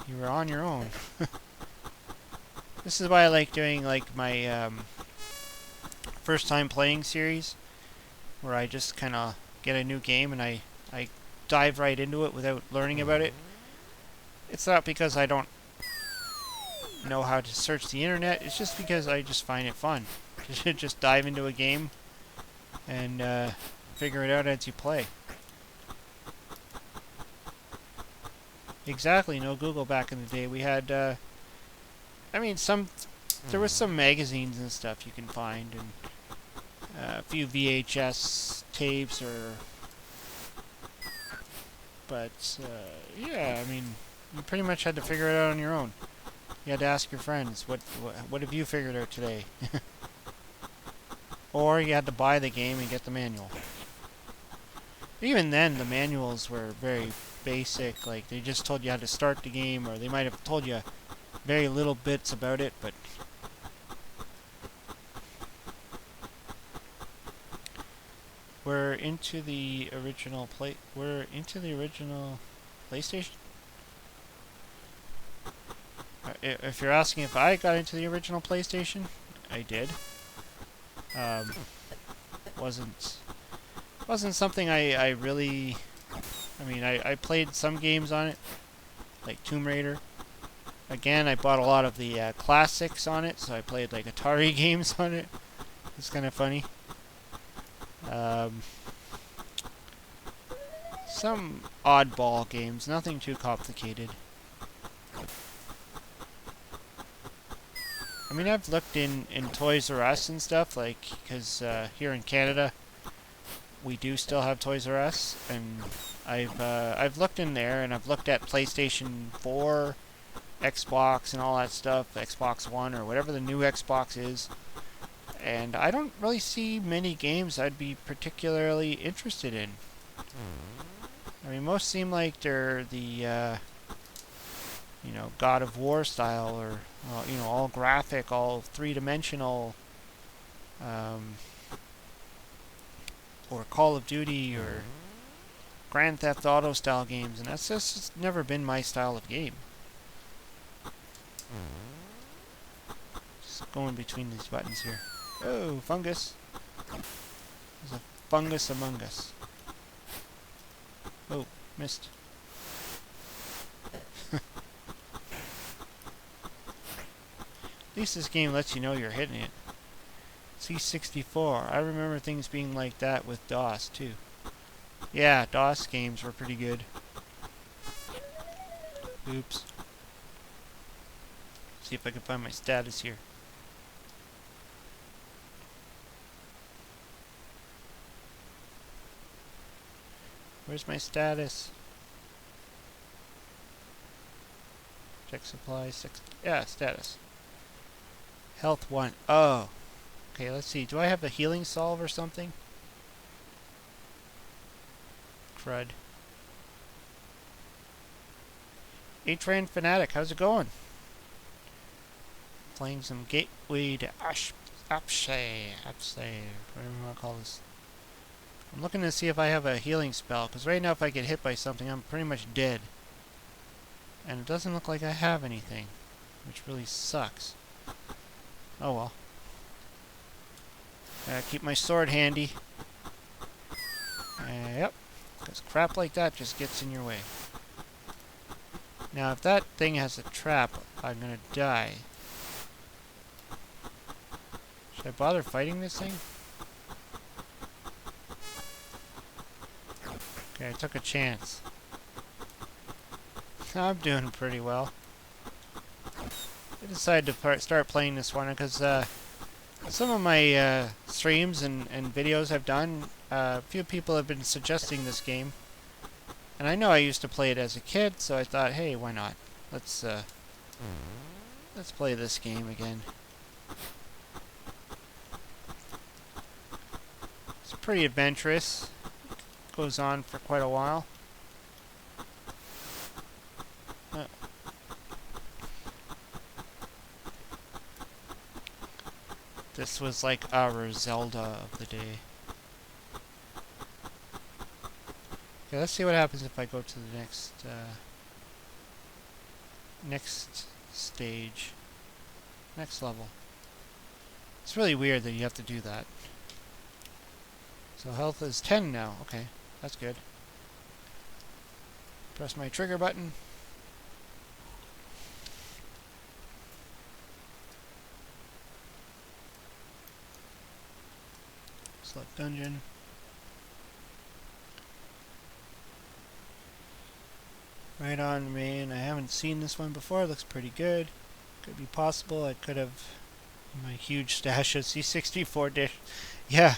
you were on your own. This is why I like doing like my first time playing series, where I just kind of get a new game and I dive right into it without learning about it. It's not because I don't know how to search the internet. It's just because I just find it fun to just dive into a game and figure it out as you play. Exactly, no Google back in the day. We had, I mean, there was some magazines and stuff you can find, and a few VHS tapes, but yeah, I mean, you pretty much had to figure it out on your own. You had to ask your friends, what have you figured out today? Or you had to buy the game and get the manual. Even then, the manuals were very basic. Like, they just told you how to start the game, or they might have told you very little bits about it, but we're into the original PlayStation? If you're asking if I got into the original PlayStation, I did. Wasn't something I really... I mean, I played some games on it, like Tomb Raider. Again, I bought a lot of the classics on it, so I played like Atari games on it. It's kind of funny. Some oddball games, nothing too complicated. I mean, I've looked in Toys R Us and stuff, like, because here in Canada, we do still have Toys R Us, and I've looked in there, and I've looked at PlayStation 4, Xbox, and all that stuff, Xbox One, or whatever the new Xbox is, and I don't really see many games I'd be particularly interested in. I mean, most seem like they're the, God of War style, or, all graphic, all three-dimensional, or Call of Duty, or Grand Theft Auto style games, and that's just never been my style of game. Just going between these buttons here. Oh, fungus. There's a fungus among us. Oh, missed. At least this game lets you know you're hitting it. C64. I remember things being like that with DOS too. Yeah, DOS games were pretty good. Oops. See if I can find my status here. Where's my status? Check supplies. 6. Yeah, status. Health 1. Oh. Okay, let's see. Do I have a healing salve or something? Crud. A-Train Fanatic, how's it going? Playing some Gateway to Apshai, whatever you want to call this. I'm looking to see if I have a healing spell, because right now if I get hit by something, I'm pretty much dead. And it doesn't look like I have anything, which really sucks. Oh well. Keep my sword handy. Yep, because crap like that just gets in your way. Now if that thing has a trap, I'm gonna die. Should I bother fighting this thing? Okay, I took a chance. I'm doing pretty well. I decided to start playing this one because some of my streams and videos I've done, a few people have been suggesting this game. And I know I used to play it as a kid, so I thought, hey, why not? Let's play this game again. It's pretty adventurous. Goes on for quite a while. This was like our Zelda of the day. Okay, let's see what happens if I go to the next stage. Next level. It's really weird that you have to do that. So health is 10 now. Okay, that's good. Press my trigger button. Select dungeon. Right on, man. I haven't seen this one before. It looks pretty good. Could be possible. I could have my huge stash of C64 dish. Yeah.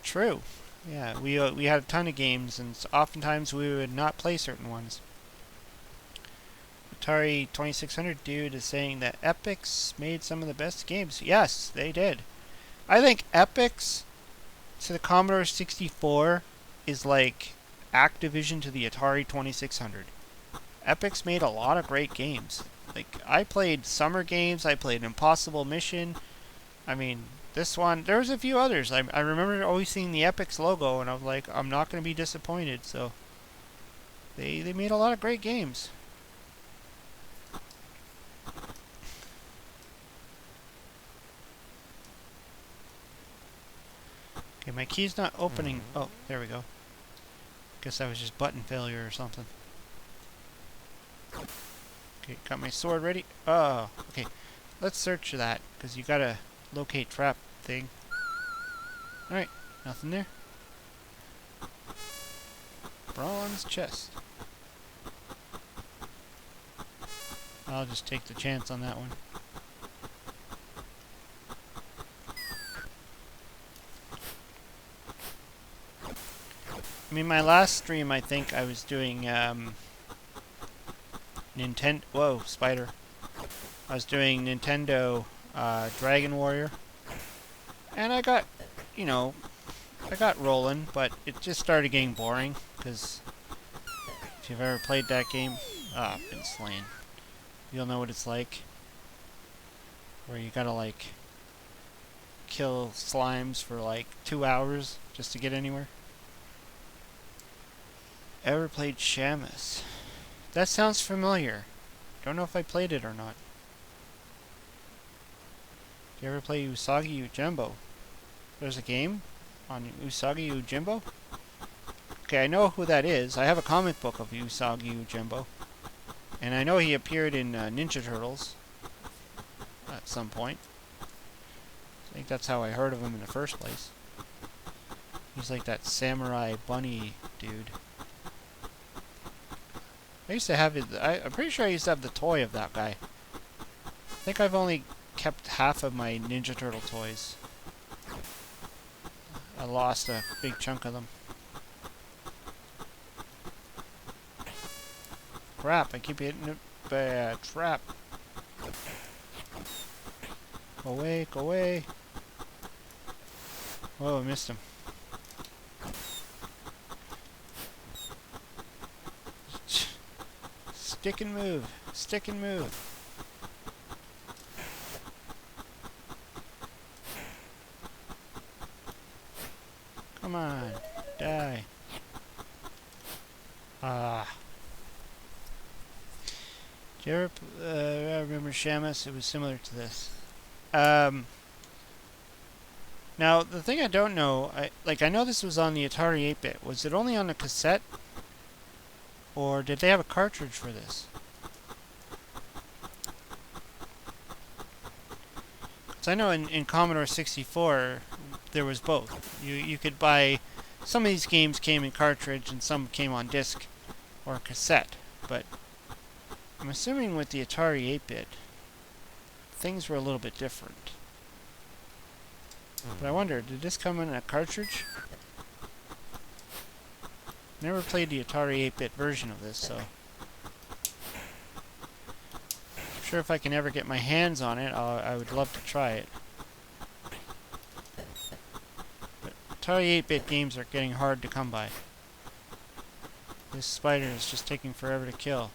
True. Yeah, we had a ton of games, and oftentimes we would not play certain ones. Atari 2600 dude is saying that Epix made some of the best games. Yes, they did. I think Epix to the Commodore 64 is like Activision to the Atari 2600. Epix made a lot of great games. Like, I played Summer Games, I played Impossible Mission. I mean, this one, there was a few others. I remember always seeing the Epix logo, and I was like, I'm not going to be disappointed. So, they made a lot of great games. Okay, my key's not opening. Oh, there we go. Guess that was just button failure or something. Okay, got my sword ready. Oh, okay. Let's search that, because you gotta locate trap thing. Alright, nothing there. Bronze chest. I'll just take the chance on that one. I mean, my last stream, I think I was doing, Nintendo... Whoa, spider. I was doing Nintendo, Dragon Warrior. And I got, you know, I got rolling, but it just started getting boring, because if you've ever played that game... Ah, I've been slain. You'll know what it's like. Where you gotta, like, kill slimes for, like, 2 hours just to get anywhere. Ever played Shamus? That sounds familiar. Don't know if I played it or not. Did you ever play Usagi Yojimbo? There's a game on Usagi Yojimbo? Okay, I know who that is. I have a comic book of Usagi Yojimbo. And I know he appeared in Ninja Turtles at some point. I think that's how I heard of him in the first place. He's like that samurai bunny dude. I used to have his... I'm pretty sure I used to have the toy of that guy. I think I've only kept half of my Ninja Turtle toys. I lost a big chunk of them. Crap, I keep hitting it. Bad trap. Go away, go away. Whoa, I missed him. Stick and move. Stick and move. Come on. Die. Ah. Do you ever... I remember Shamus. It was similar to this. Now, the thing I don't know... I know this was on the Atari 8-bit. Was it only on the cassette? Or did they have a cartridge for this? Because I know in Commodore 64, there was both. You could buy... Some of these games came in cartridge and some came on disc or cassette. But I'm assuming with the Atari 8-bit, things were a little bit different. But I wonder, did this come in a cartridge? Never played the Atari 8-bit version of this, so... I'm sure if I can ever get my hands on it, I would love to try it. But Atari 8-bit games are getting hard to come by. This spider is just taking forever to kill.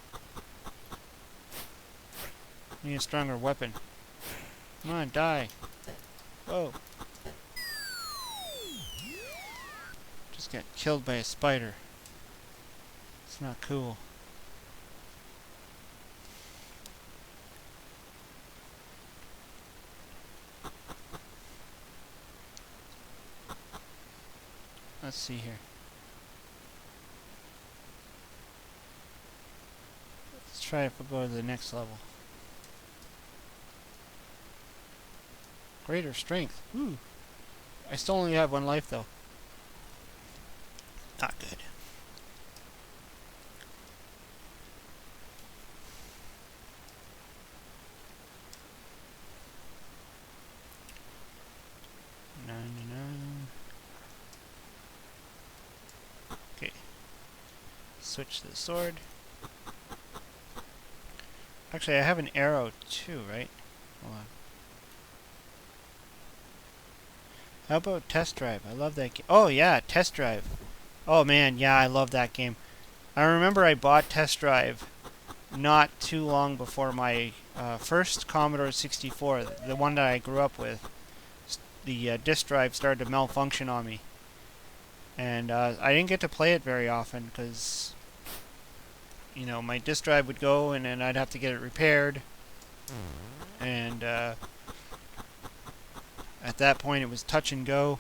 Need a stronger weapon. Come on, die. Whoa. Just got killed by a spider. It's not cool. Let's see here. Let's try if we go to the next level. Greater strength. Ooh. I still only have one life though. Not good. Okay. Switch to the sword. Actually, I have an arrow too, right? Hold on. How about Test Drive? I love that game. Oh yeah, Test Drive. Oh man, yeah, I love that game. I remember I bought Test Drive not too long before my first Commodore 64, the one that I grew up with. The disk drive started to malfunction on me. And I didn't get to play it very often because, you know, my disk drive would go and then I'd have to get it repaired. And at that point it was touch and go.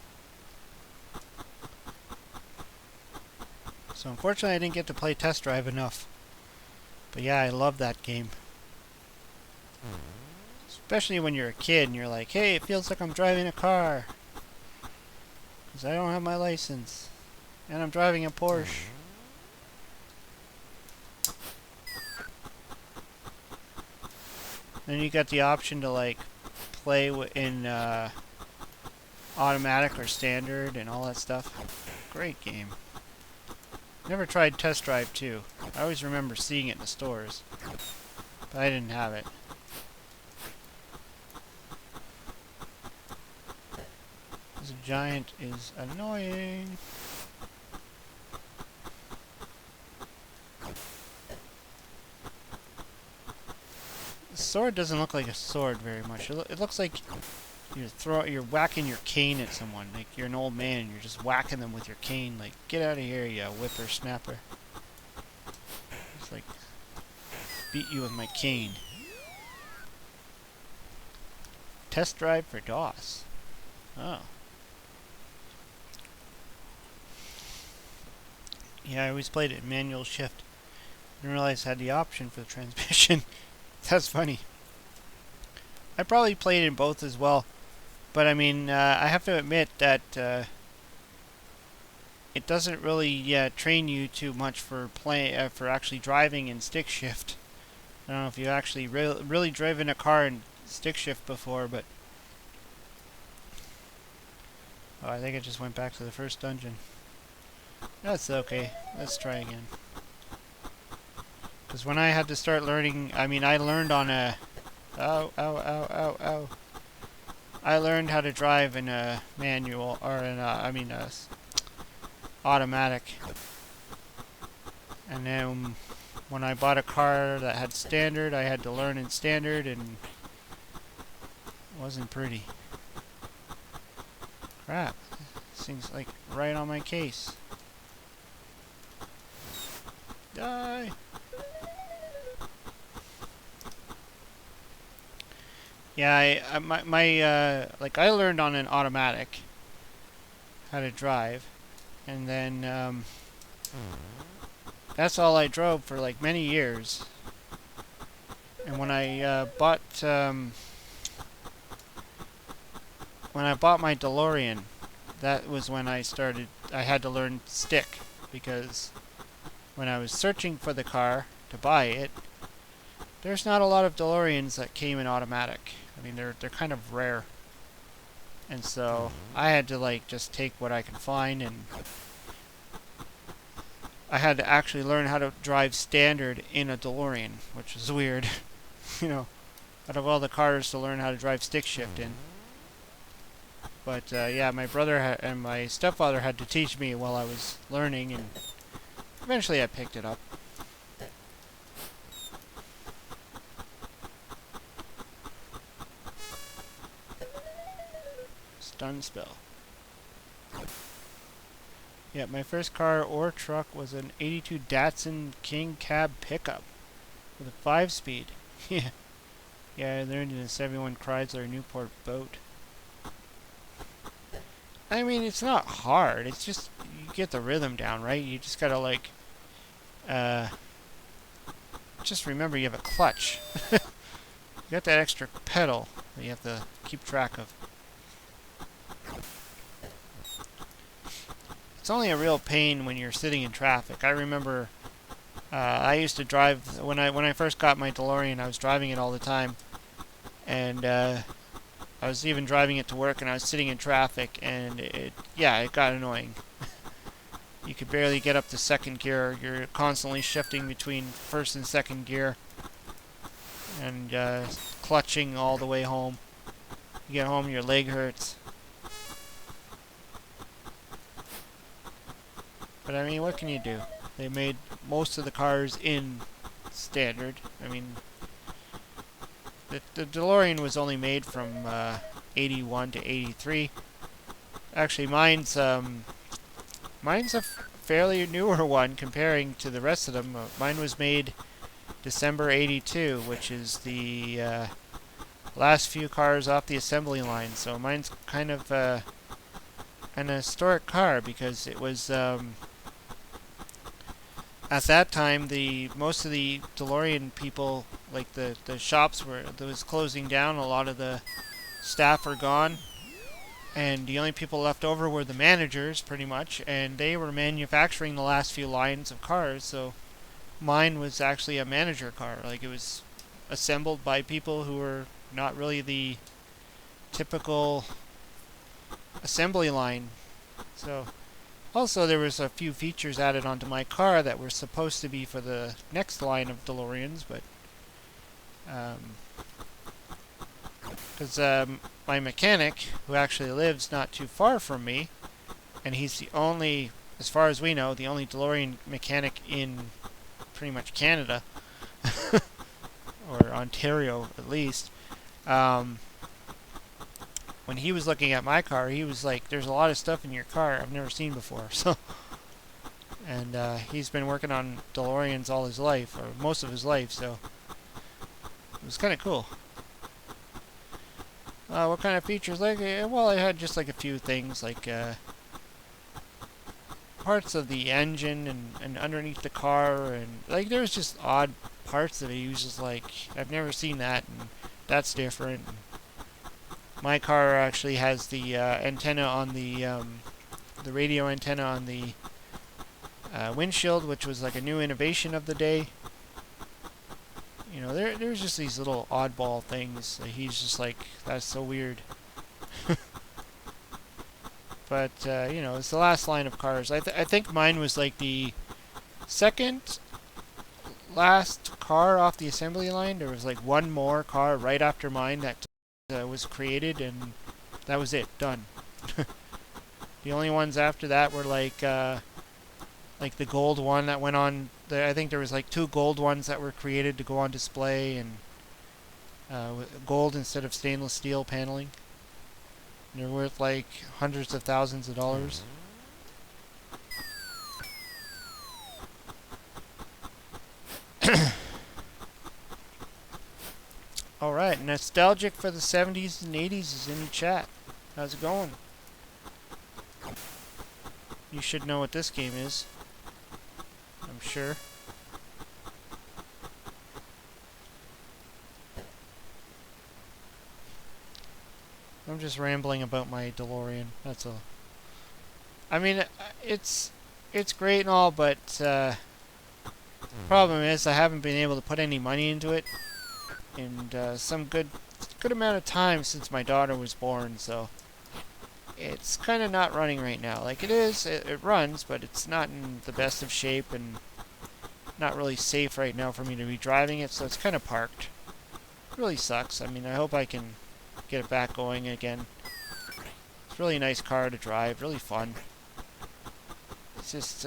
So unfortunately I didn't get to play Test Drive enough. But yeah, I love that game. Especially when you're a kid and you're like, hey, it feels like I'm driving a car. Because I don't have my license. And I'm driving a Porsche. Then you got the option to like play in automatic or standard and all that stuff. Great game. Never tried Test Drive 2. I always remember seeing it in the stores. But I didn't have it. This giant is annoying. The sword doesn't look like a sword very much. It looks like you're whacking your cane at someone. Like you're an old man and you're just whacking them with your cane. Like, get out of here, you whippersnapper. Just like beat you with my cane. Test Drive for DOS. Oh. Yeah, I always played it in manual shift. Didn't realize I had the option for the transmission. That's funny. I probably played in both as well, but I mean, I have to admit that it doesn't really train you too much for for actually driving in stick shift. I don't know if you actually really driven a car in stick shift before, but oh, I think I just went back to the first dungeon. That's okay. Let's try again. Because when I had to start learning, I mean, I learned on a... Ow, ow, ow, ow, ow. I learned how to drive in a manual, or in a, I mean, a automatic. And then when I bought a car that had standard, I had to learn in standard, and it wasn't pretty. Crap. This thing's like right on my case. Die! Yeah, like I learned on an automatic how to drive, and then that's all I drove for like many years. And when I bought my DeLorean, that was when I had to learn stick, because when I was searching for the car to buy it, there's not a lot of DeLoreans that came in automatic. I mean, they're kind of rare. And so I had to like just take what I could find, and I had to actually learn how to drive standard in a DeLorean, which is weird. You know, out of all the cars to learn how to drive stick shift in. But yeah, my brother and my stepfather had to teach me while I was learning, and eventually I picked it up. Stun spell. Yeah, my first car or truck was an 82 Datsun King Cab pickup with a 5-speed. Yeah. Yeah, I learned in a 71 Chrysler Newport boat. I mean, it's not hard. It's just, you get the rhythm down, right? You just gotta, like, just remember you have a clutch. You got that extra pedal that you have to keep track of. It's only a real pain when you're sitting in traffic. I remember I used to drive when I first got my DeLorean. I was driving it all the time, and I was even driving it to work, and I was sitting in traffic, and it got annoying. You could barely get up to second gear. You're constantly shifting between first and second gear, and clutching all the way home. You get home, your leg hurts. But I mean, what can you do? They made most of the cars in standard. I mean, the DeLorean was only made from 81 to 83. Actually, mine's a fairly newer one comparing to the rest of them. Mine was made December 82, which is the last few cars off the assembly line. So mine's kind of an historic car, because it was at that time most of the DeLorean people, like the shops was closing down. A lot of the staff are gone, and the only people left over were the managers, pretty much, and they were manufacturing the last few lines of cars. So mine was actually a manager car. Like, it was assembled by people who were not really the typical assembly line. So also, there was a few features added onto my car that were supposed to be for the next line of DeLoreans, but because my mechanic, who actually lives not too far from me, and he's the only, as far as we know, the only DeLorean mechanic in pretty much Canada, or Ontario at least, when he was looking at my car, he was like, "There's a lot of stuff in your car I've never seen before." So, and he's been working on DeLoreans all his life, or most of his life, so it was kind of cool. What kind of features? Like, well, I had just like a few things, like parts of the engine and underneath the car, and like there's just odd parts that he uses. Like I've never seen that, and that's different. My car actually has the antenna on the radio antenna on the windshield, which was like a new innovation of the day. You know, there's just these little oddball things that he's just like, that's so weird. But, you know, it's the last line of cars. I think mine was like the second last car off the assembly line. There was like one more car right after mine that was created, and that was it. Done. The only ones after that were like the gold one that went on. I think there was like 2 gold ones that were created to go on display, and gold instead of stainless steel paneling. And they're worth like hundreds of thousands of dollars. Alright, nostalgic for the 70s and 80s is in the chat. How's it going? You should know what this game is, I'm sure. I'm just rambling about my DeLorean, that's all. I mean, it's great and all, but problem is I haven't been able to put any money into it, and some good amount of time since my daughter was born, so it's kind of not running right now. Like it runs, but it's not in the best of shape and not really safe right now for me to be driving it, so it's kind of parked. It really sucks. I mean, I hope I can get it back going again. It's a really nice car to drive, really fun. It's just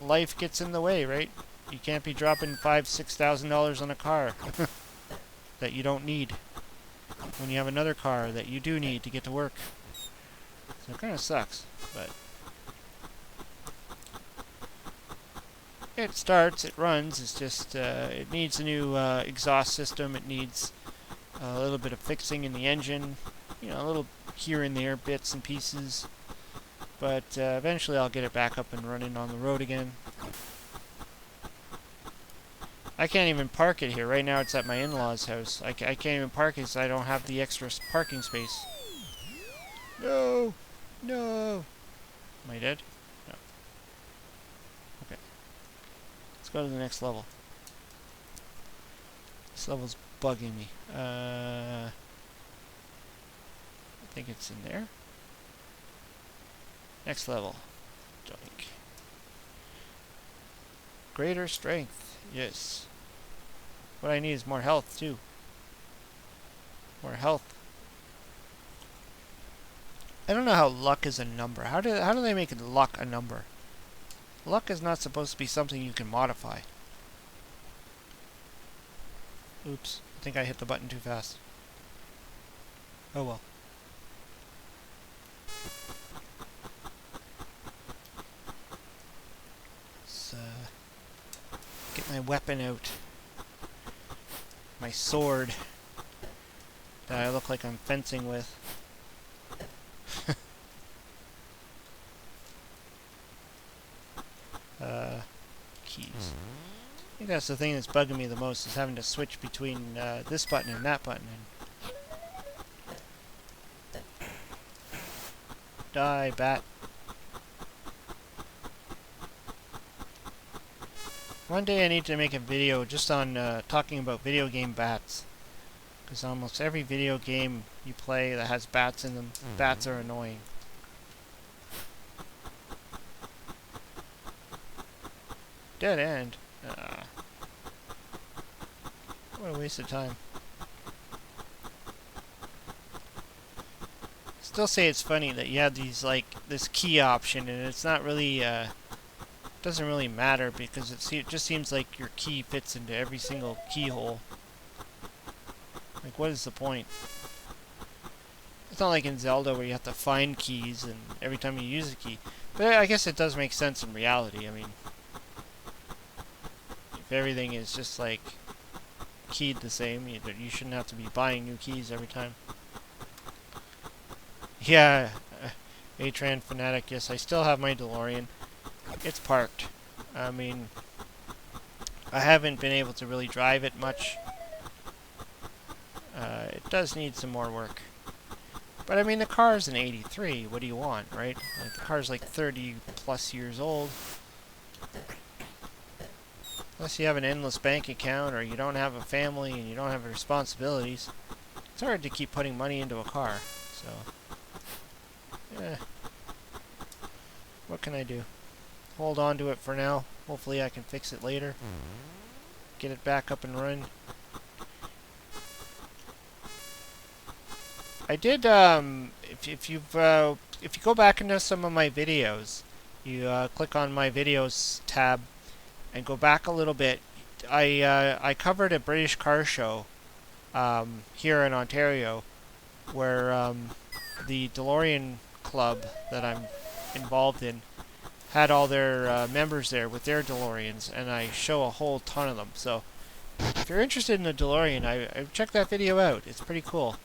life gets in the way, right? You can't be dropping $5,000–6,000 on a car that you don't need when you have another car that you do need to get to work. So it kind of sucks, but it starts, it runs. It's just it needs a new exhaust system. It needs a little bit of fixing in the engine, you know, a little here and there bits and pieces, but eventually I'll get it back up and running on the road again. I can't even park it here. Right now it's at my in-laws' house. I can't even park it because I don't have the extra parking space. No! No! Am I dead? No. Okay. Let's go to the next level. This level's bugging me. I think it's in there. Next level. Doink. Greater strength. Yes. What I need is more health, too. More health. I don't know how luck is a number. How do they make luck a number? Luck is not supposed to be something you can modify. Oops. I think I hit the button too fast. Oh well. Let's get my weapon out. My sword that I look like I'm fencing with. Keys. I think that's the thing that's bugging me the most, is having to switch between this button and that button. Die, bat. One day I need to make a video just on talking about video game bats. Because almost every video game you play that has bats in them, bats are annoying. Dead end. What a waste of time. Still say it's funny that you have these, like, this key option, and it's not really, doesn't really matter, because it just seems like your key fits into every single keyhole. Like, what is the point? It's not like in Zelda where you have to find keys and every time you use a key. But I guess it does make sense in reality. I mean, if everything is just, like, keyed the same, you shouldn't have to be buying new keys every time. Yeah, Atran Fanatic, yes, I still have my DeLorean. It's parked. I mean, I haven't been able to really drive it much. It does need some more work. But I mean, the car's an 83. What do you want, right? Like, the car's like 30 plus years old. Unless you have an endless bank account or you don't have a family and you don't have responsibilities, it's hard to keep putting money into a car. So, what can I do? Hold on to it for now. Hopefully I can fix it later. Get it back up and running. I did, if you go back into some of my videos, you click on my videos tab and go back a little bit. I covered a British car show here in Ontario where the DeLorean club that I'm involved in had all their members there with their DeLoreans, and I show a whole ton of them. So if you're interested in a DeLorean, I check that video out. It's pretty cool.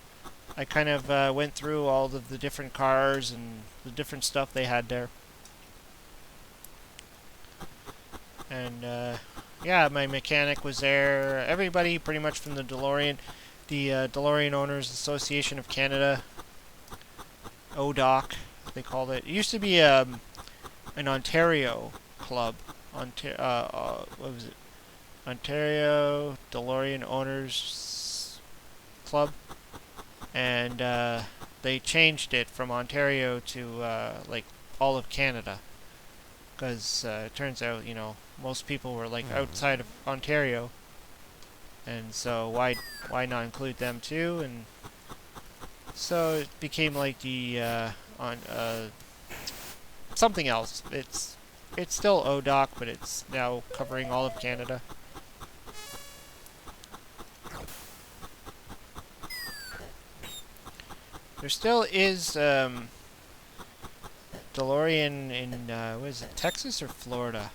I kind of went through all of the different cars and the different stuff they had there. And yeah, my mechanic was there. Everybody pretty much from the DeLorean DeLorean Owners Association of Canada, ODOC, they called it. It used to be an Ontario club. What was it? Ontario DeLorean Owners Club. And they changed it from Ontario to like all of Canada, because it turns out, you know, most people were like outside of Ontario, and so why not include them too? And so it became like the something else. It's still ODOC, but it's now covering all of Canada. There still is DeLorean in what is it, Texas or Florida?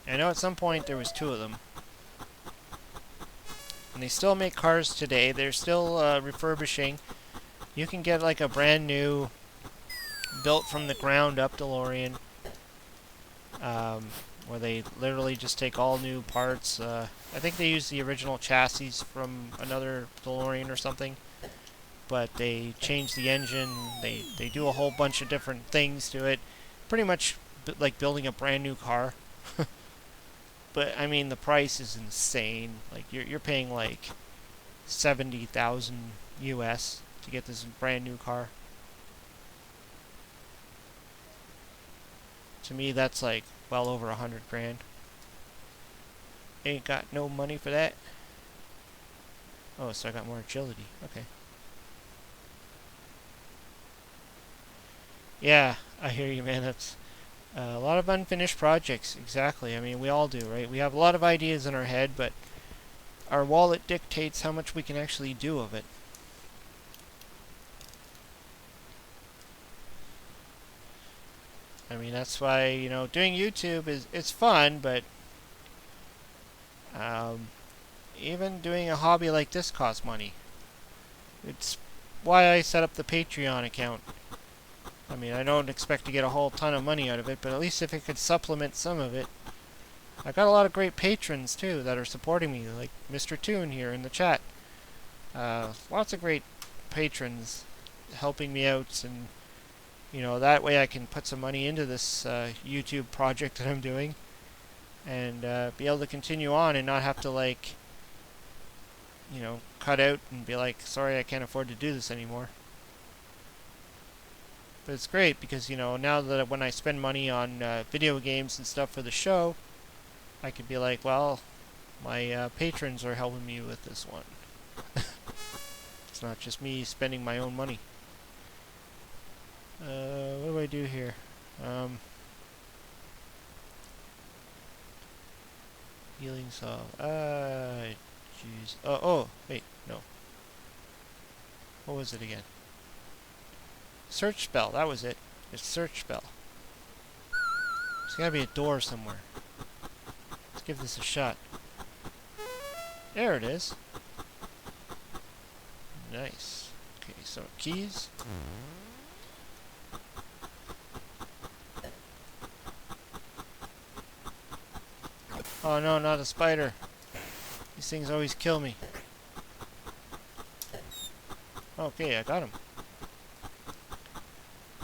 I know at some point there was 2 of them. And they still make cars today. They're still refurbishing. You can get like a brand new, built from the ground up DeLorean, where they literally just take all new parts. I think they use the original chassis from another DeLorean or something, but they change the engine. They do a whole bunch of different things to it. Pretty much like building a brand new car. But I mean, the price is insane. Like you're paying like $70,000 US to get this brand new car. To me, that's like well over 100 grand. Ain't got no money for that. Oh, so I got more agility. Okay. Yeah, I hear you, man. That's a lot of unfinished projects. Exactly. I mean, we all do, right? We have a lot of ideas in our head, but our wallet dictates how much we can actually do of it. I mean, that's why, you know, doing YouTube it's fun, but even doing a hobby like this costs money. It's why I set up the Patreon account. I mean, I don't expect to get a whole ton of money out of it, but at least if it could supplement some of it. I got a lot of great patrons, too, that are supporting me, like Mr. Toon here in the chat. Lots of great patrons helping me out, and, you know, that way I can put some money into this YouTube project that I'm doing, and be able to continue on and not have to, like, you know, cut out and be like, sorry, I can't afford to do this anymore. But it's great because, you know, now that when I spend money on video games and stuff for the show, I could be like, well, my patrons are helping me with this one. It's not just me spending my own money. What do I do here? Healing solve. Jeez. Oh, wait, no. What was it again? Search spell, that was it. It's search spell. There's gotta be a door somewhere. Let's give this a shot. There it is. Nice. Okay, so keys. Oh no, not a spider. These things always kill me. Okay, I got him.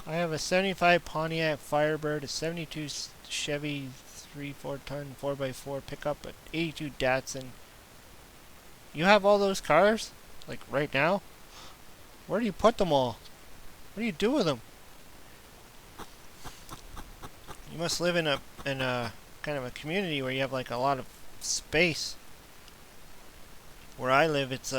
I have a 75 Pontiac Firebird, a 72 Chevy 3/4 ton 4x4 pickup, an 82 Datsun. You have all those cars? Like right now? Where do you put them all? What do you do with them? You must live in a kind of a community where you have like a lot of space. Where I live, it's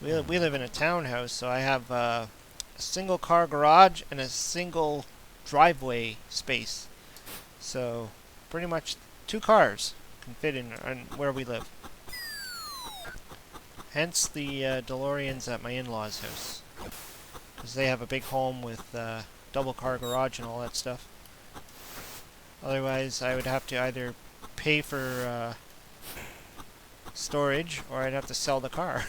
we live in a townhouse, so I have a single car garage and a single driveway space. So pretty much 2 cars can fit in where we live. Hence the DeLoreans at my in-laws' house, because they have a big home with double car garage and all that stuff. Otherwise, I would have to either pay for storage, or I'd have to sell the car.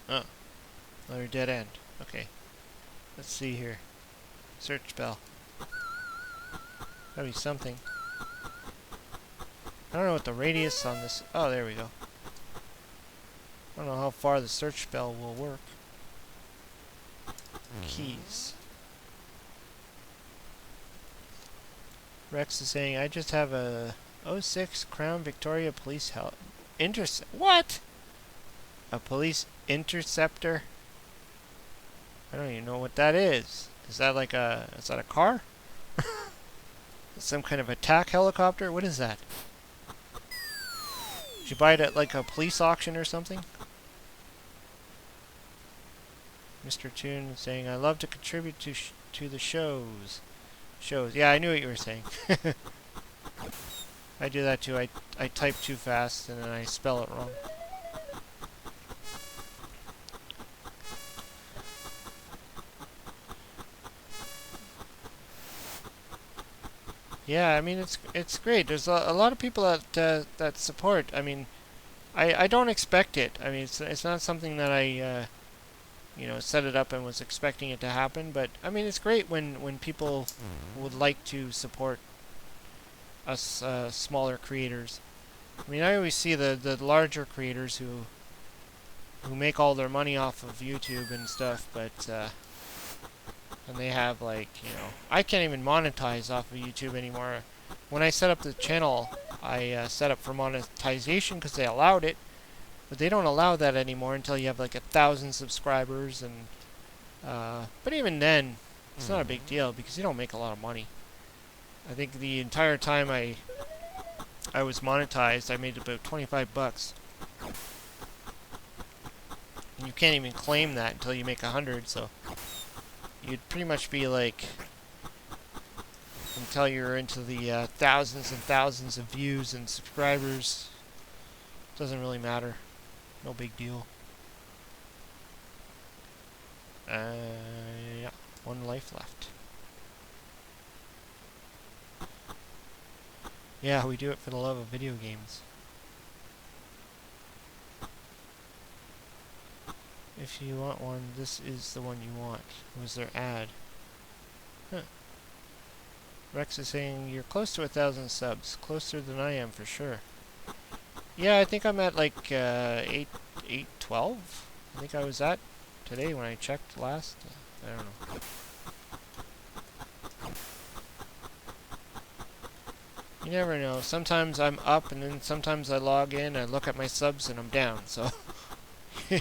Oh, another dead end. Okay, let's see here. Search bell. Gotta be something. I don't know what the radius on this... Oh, there we go. I don't know how far the search bell will work. Keys. Rex is saying, I just have a '06 Crown Victoria Police What? A police interceptor? I don't even know what that is. Is that like a... Is that a car? Some kind of attack helicopter? What is that? Did you buy it at like a police auction or something? Mr. Toon is saying, I love to contribute to the shows. Yeah, I knew what you were saying. I do that too. I type too fast and then I spell it wrong. Yeah, I mean it's great. There's a lot of people that support. I mean, I don't expect it. I mean, it's not something that I you know, set it up and was expecting it to happen. But I mean, it's great when people would like to support us smaller creators. I mean, I always see the larger creators who make all their money off of YouTube and stuff, but and they have like, you know, I can't even monetize off of YouTube anymore. When I set up the channel, I set up for monetization because they allowed it. But they don't allow that anymore until you have like 1,000 subscribers, and but even then, it's not a big deal because you don't make a lot of money. I think the entire time I was monetized, I made about 25 bucks. And you can't even claim that until you make 100, so you'd pretty much be like, until you're into the thousands and thousands of views and subscribers, doesn't really matter. No big deal. Yeah, 1 life left. Yeah, we do it for the love of video games. If you want one, this is the one you want. Was their ad? Huh. Rex is saying, you're close to 1,000 subs. Closer than I am, for sure. Yeah, I think I'm at like 812. I think I was at today when I checked last. I don't know. You never know. Sometimes I'm up, and then sometimes I log in, I look at my subs, and I'm down. So,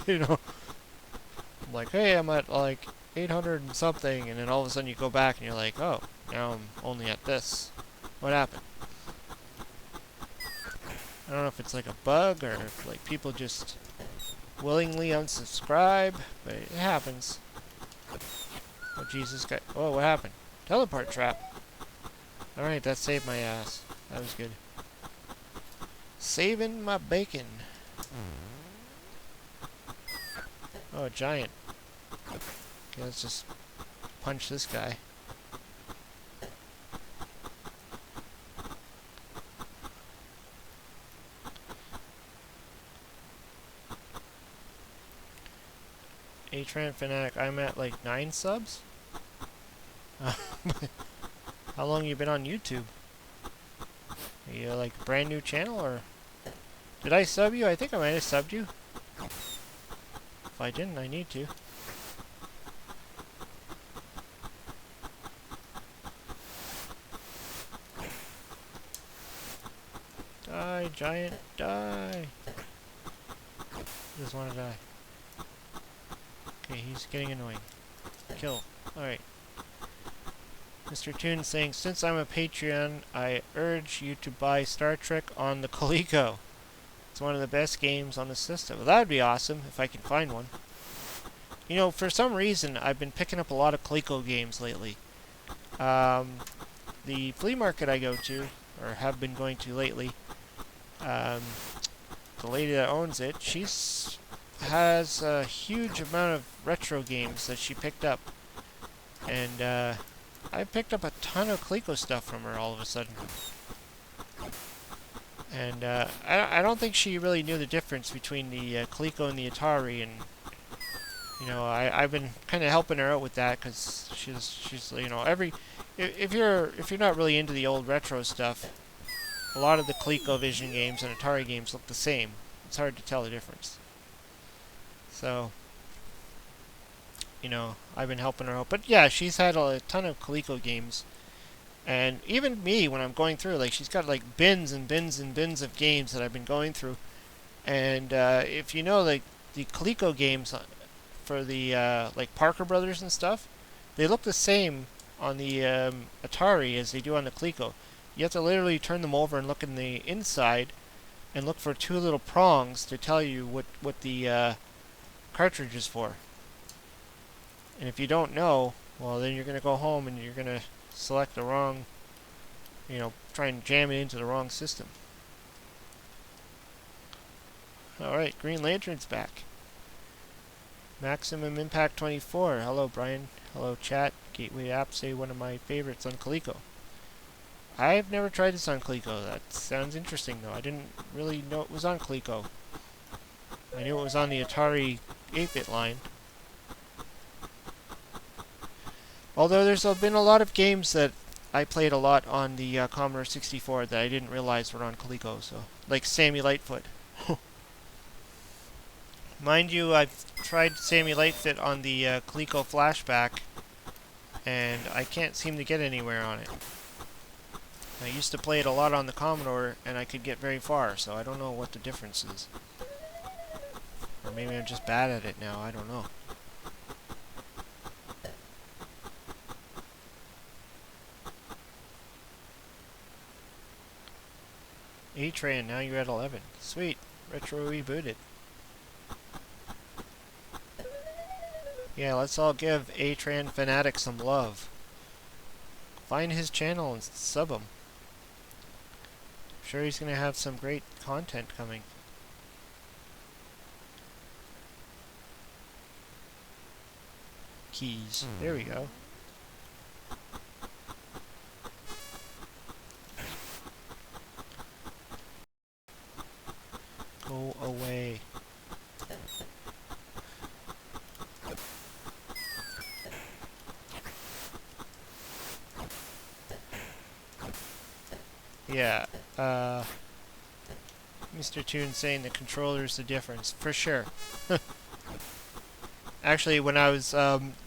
you know, I'm like, hey, I'm at like 800 and something, and then all of a sudden you go back and you're like, oh, now I'm only at this. What happened? I don't know if it's like a bug or if like people just willingly unsubscribe, but it happens. Oh Jesus, guy! Oh, what happened? Teleport trap. All right, that saved my ass. That was good. Saving my bacon. Oh, a giant. Okay, let's just punch this guy. Atran Fanatic, I'm at like 9 subs? How long you been on YouTube? Are you like a brand new channel, or did I sub you? I think I might have subbed you. If I didn't, I need to. Die, giant, die. Just want to die. Okay, he's getting annoying. Kill. Alright. Mr. Toon saying, since I'm a Patreon, I urge you to buy Star Trek on the Coleco. It's one of the best games on the system. Well, that would be awesome if I can find one. You know, for some reason, I've been picking up a lot of Coleco games lately. The flea market I go to, or have been going to lately, the lady that owns it, has a huge amount of retro games that she picked up. And I picked up a ton of Coleco stuff from her all of a sudden. And I don't think she really knew the difference between the Coleco and the Atari, and you know, I've been kind of helping her out with that, because she's you know, if you're not really into the old retro stuff, a lot of the ColecoVision games and Atari games look the same. It's hard to tell the difference. So, you know, I've been helping her out. But yeah, she's had a ton of Coleco games. And even me, when I'm going through, like, she's got like bins and bins and bins of games that I've been going through. And if you know, like, the Coleco games for the like Parker Brothers and stuff, they look the same on the Atari as they do on the Coleco. You have to literally turn them over and look in the inside and look for two little prongs to tell you what the cartridge is for. And if you don't know, well, then you're going to go home and you're going to select the wrong, you know, try and jam it into the wrong system. Alright, Green Lantern's back. Maximum Impact 24. Hello, Brian. Hello, chat. Gateway Apshai, one of my favorites on Coleco. I've never tried this on Coleco. That sounds interesting, though. I didn't really know it was on Coleco. I knew it was on the Atari 8-bit line. Although there's been a lot of games that I played a lot on the Commodore 64 that I didn't realize were on Coleco, so like Sammy Lightfoot. Mind you, I've tried Sammy Lightfoot on the Coleco Flashback, and I can't seem to get anywhere on it. I used to play it a lot on the Commodore, and I could get very far, so I don't know what the difference is. Or maybe I'm just bad at it now, I don't know. A-Train, now you're at 11. Sweet, retro rebooted. Yeah, let's all give A-Train Fanatic some love. Find his channel and sub him. I'm sure he's gonna have some great content coming. Keys. There we go. Go away. Yeah, Mr. Toon saying the controller's the difference, for sure. Actually, when I was,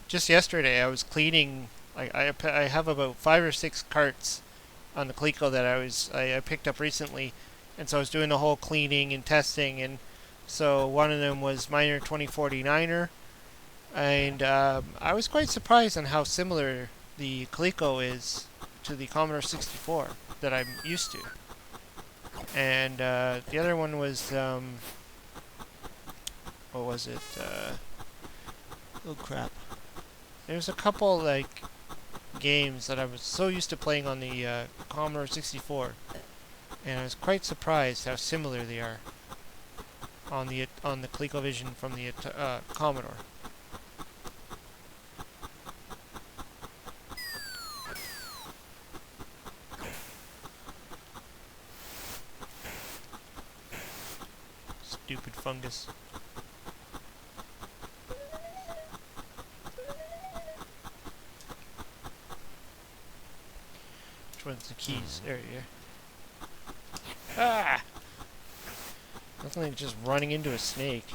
just yesterday, I was cleaning, I have about 5 or 6 carts on the Coleco that I picked up recently, and so I was doing the whole cleaning and testing, and so one of them was Miner 2049er, and I was quite surprised on how similar the Coleco is to the Commodore 64 that I'm used to. And the other one was, what was it? Oh crap. There's a couple, like, games that I was so used to playing on the Commodore 64, and I was quite surprised how similar they are on the ColecoVision from the Commodore. Stupid fungus. one's the keys? There you go. Ah! Nothing like just running into a snake.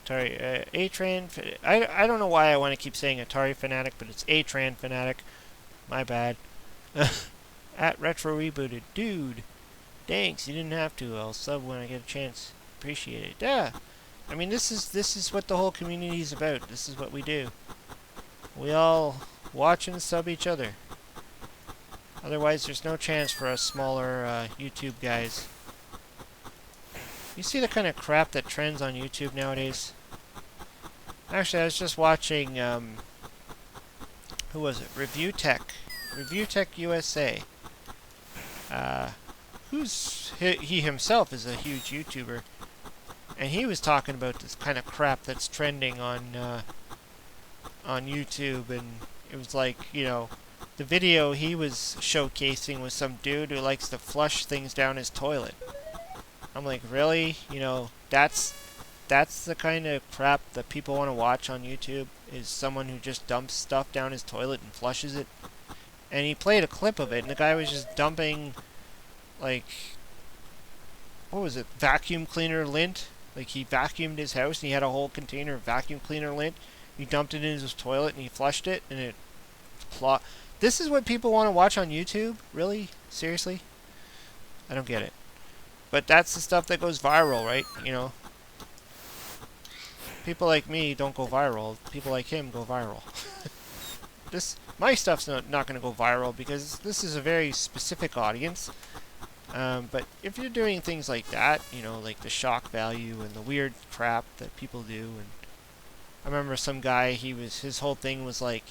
Atari, A-Train. I don't know why I want to keep saying Atari Fanatic, but it's A-Train Fanatic. My bad. At Retro Rebooted. Dude, thanks. You didn't have to. I'll sub when I get a chance. Appreciate it. Yeah. I mean, this is what the whole community is about. This is what we do. We all watch and sub each other. Otherwise, there's no chance for us smaller YouTube guys. You see the kind of crap that trends on YouTube nowadays? Actually, I was just watching, who was it? Review Tech USA. He himself is a huge YouTuber. And he was talking about this kind of crap that's trending on YouTube, and it was like, you know, the video he was showcasing was some dude who likes to flush things down his toilet. I'm like, really? You know, that's the kind of crap that people want to watch on YouTube, is someone who just dumps stuff down his toilet and flushes it. And he played a clip of it, and the guy was just dumping, like, what was it, vacuum cleaner lint? Like, he vacuumed his house, and he had a whole container of vacuum cleaner lint. He dumped it in his toilet, and he flushed it, and it... This is what people want to watch on YouTube? Really? Seriously? I don't get it. But that's the stuff that goes viral, right? You know? People like me don't go viral. People like him go viral. My stuff's not going to go viral because this is a very specific audience. But if you're doing things like that, you know, like the shock value and the weird crap that people do, and I remember some guy, his whole thing was like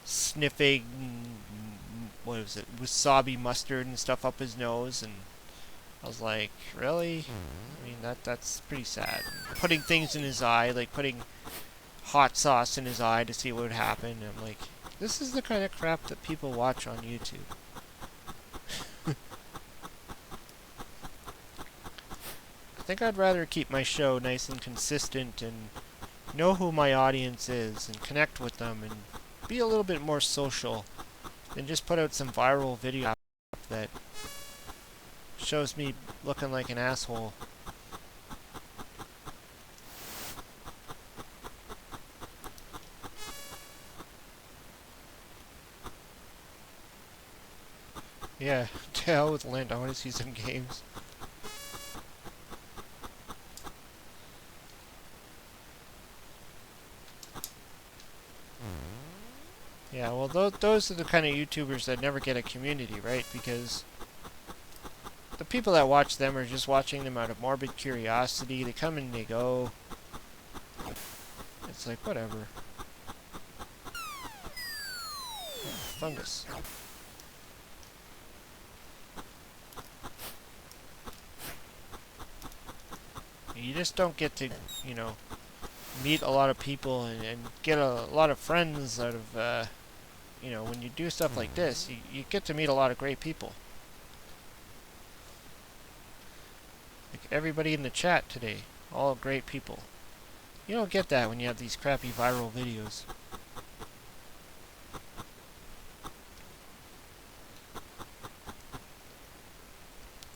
sniffing, what was it, wasabi mustard and stuff up his nose, and I was like, really? I mean, that's pretty sad. Putting things in his eye, like putting hot sauce in his eye to see what would happen. And I'm like, this is the kind of crap that people watch on YouTube. I think I'd rather keep my show nice and consistent and know who my audience is and connect with them and be a little bit more social than just put out some viral video that shows me looking like an asshole. Yeah, to hell with Lint. I want to see some games. Yeah, well, those are the kind of YouTubers that never get a community, right? Because the people that watch them are just watching them out of morbid curiosity. They come and they go. It's like, whatever. Fungus. You just don't get to, you know, meet a lot of people and get a lot of friends out of, you know, when you do stuff like this, you get to meet a lot of great people. Like everybody in the chat today, all great people. You don't get that when you have these crappy viral videos.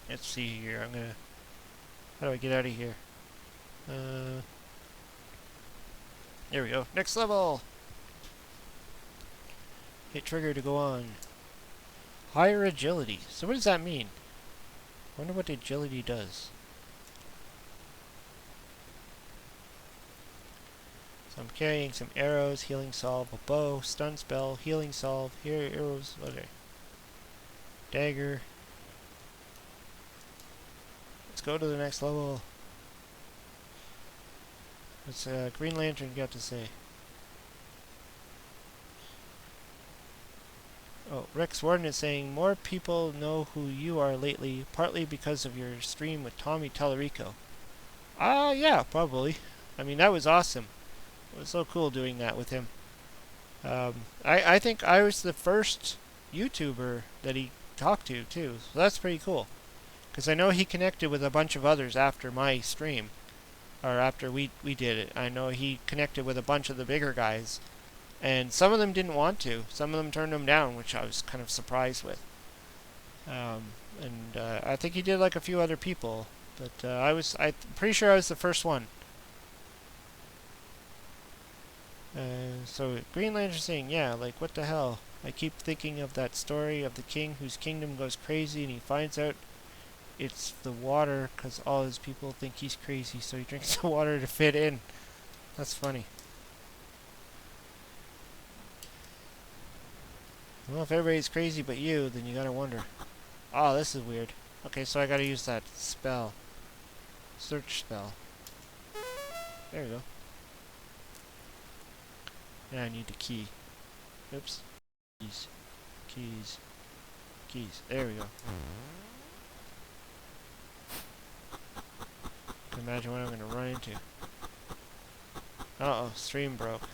Let's see here, how do I get out of here? There we go. Next level! Hit trigger to go on. Higher agility. So what does that mean? I wonder what agility does. So I'm carrying some arrows, healing salve, a bow, stun spell, healing salve, here arrows, okay. Dagger. Let's go to the next level. What's Green Lantern got to say? Oh, Rex Warden is saying, more people know who you are lately, partly because of your stream with Tommy Tallarico. Yeah, probably. I mean, that was awesome. It was so cool doing that with him. I think I was the first YouTuber that he talked to, too. So that's pretty cool. Because I know he connected with a bunch of others after my stream. Or after we did it. I know he connected with a bunch of the bigger guys. And some of them didn't want to. Some of them turned him down, which I was kind of surprised with. And I think he did like a few other people. But I'm pretty sure I was the first one. So Green Lantern saying, yeah, like what the hell? I keep thinking of that story of the king whose kingdom goes crazy and he finds out it's the water because all his people think he's crazy, so he drinks the water to fit in. That's funny. Well, if everybody's crazy but you, then you gotta wonder. Oh, this is weird. Okay, so I gotta use that spell. Search spell. There we go. Now I need the key. Oops. Keys. Keys. Keys. There we go. Can imagine what I'm gonna run into. Uh-oh, stream broke.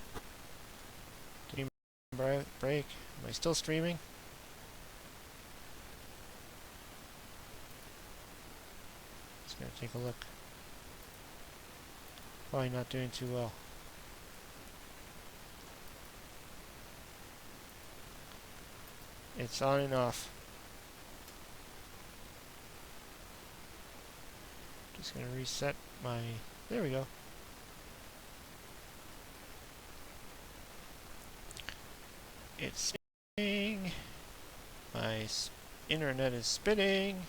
Stream break. Am I still streaming? Just gonna take a look. Probably not doing too well. It's on and off. Just gonna reset my... There we go. It's spinning. My internet is spinning.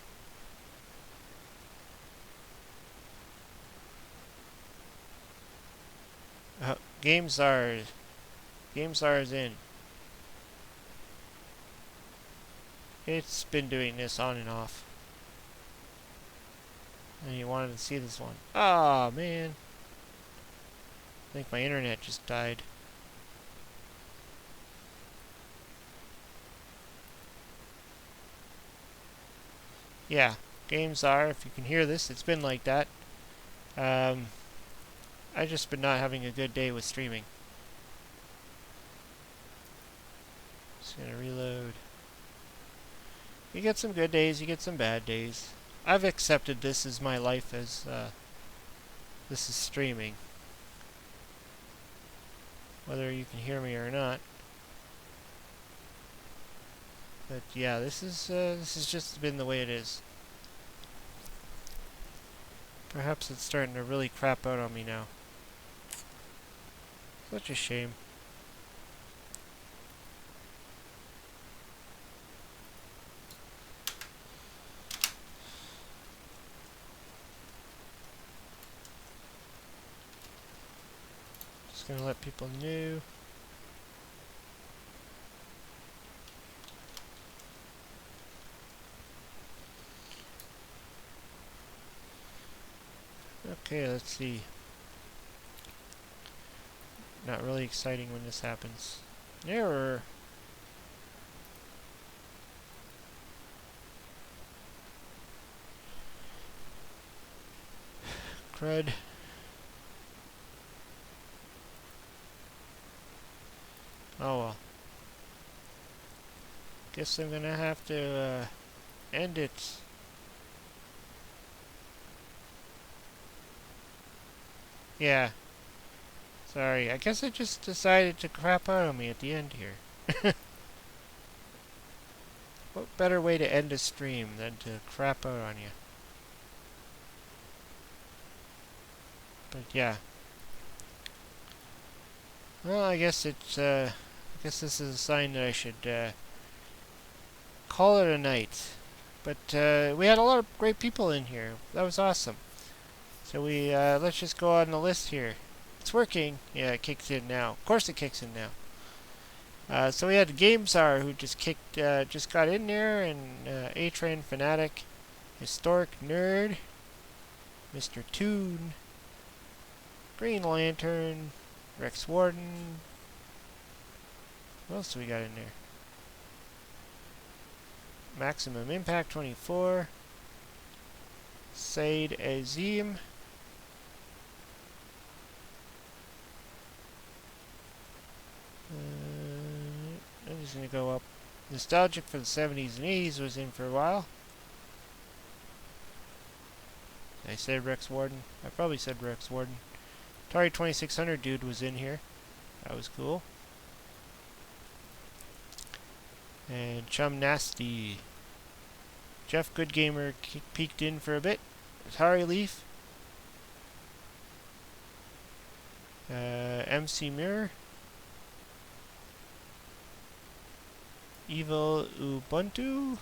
GameStar is in. It's been doing this on and off. And you wanted to see this one. Ah, man. I think my internet just died. Yeah, GameStar, if you can hear this, it's been like that. I've just been not having a good day with streaming. Just gonna reload. You get some good days, you get some bad days. I've accepted this as my life as this is streaming. Whether you can hear me or not. But yeah, this has just been the way it is. Perhaps it's starting to really crap out on me now. Such a shame. Just gonna let people know. Okay, let's see. Not really exciting when this happens. Error. Crud. Oh well. Guess I'm gonna have to end it. Yeah. Sorry, I guess it just decided to crap out on me at the end here. What better way to end a stream than to crap out on you? But yeah. Well, I guess it's, I guess this is a sign that I should, call it a night. But, we had a lot of great people in here. That was awesome. So we, let's just go on the list here. It's working. Yeah, it kicks in now. Of course it kicks in now. So we had GameStar who just got in there, and A-Train Fanatic, Historic Nerd, Mr. Toon, Green Lantern, Rex Warden. What else do we got in there? Maximum Impact 24, Said Azim. I'm just going to go up. Nostalgic for the 70s and 80s was in for a while. I said Rex Warden. I probably said Rex Warden. Atari 2600 dude was in here. That was cool. And Chum Nasty. Jeff Goodgamer peeked in for a bit. Atari Leaf. MC Mirror. Evil Ubuntu.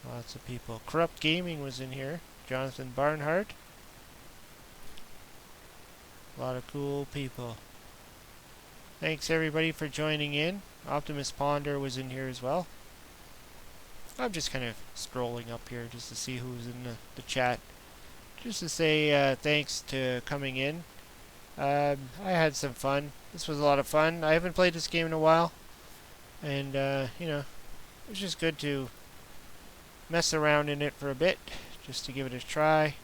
Lots of people. Corrupt Gaming was in here. Jonathan Barnhart. A lot of cool people. Thanks everybody for joining in. Optimus Ponder was in here as well. I'm just kind of scrolling up here just to see who's in the chat. Just to say thanks to coming in. I had some fun. This was a lot of fun. I haven't played this game in a while. And, you know, it was just good to mess around in it for a bit. Just to give it a try.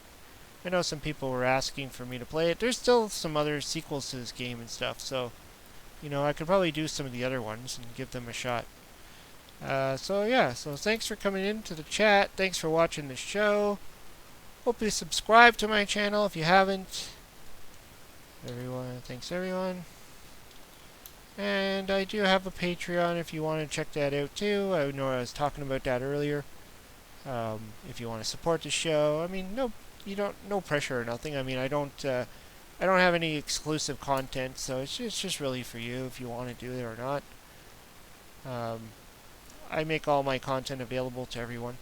I know some people were asking for me to play it. There's still some other sequels to this game and stuff. So, you know, I could probably do some of the other ones and give them a shot. So yeah, so thanks for coming into the chat. Thanks for watching the show. Hope you subscribe to my channel if you haven't. Thanks everyone. And I do have a Patreon if you want to check that out too. I know I was talking about that earlier. If you want to support the show, I mean, no pressure or nothing. I mean, I don't have any exclusive content, so it's just really for you if you want to do it or not. I make all my content available to everyone.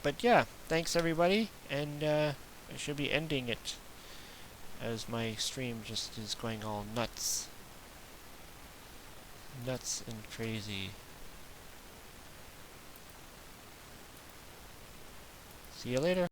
But yeah, thanks everybody, and I should be ending it as my stream just is going all nuts. Nuts and crazy. See you later.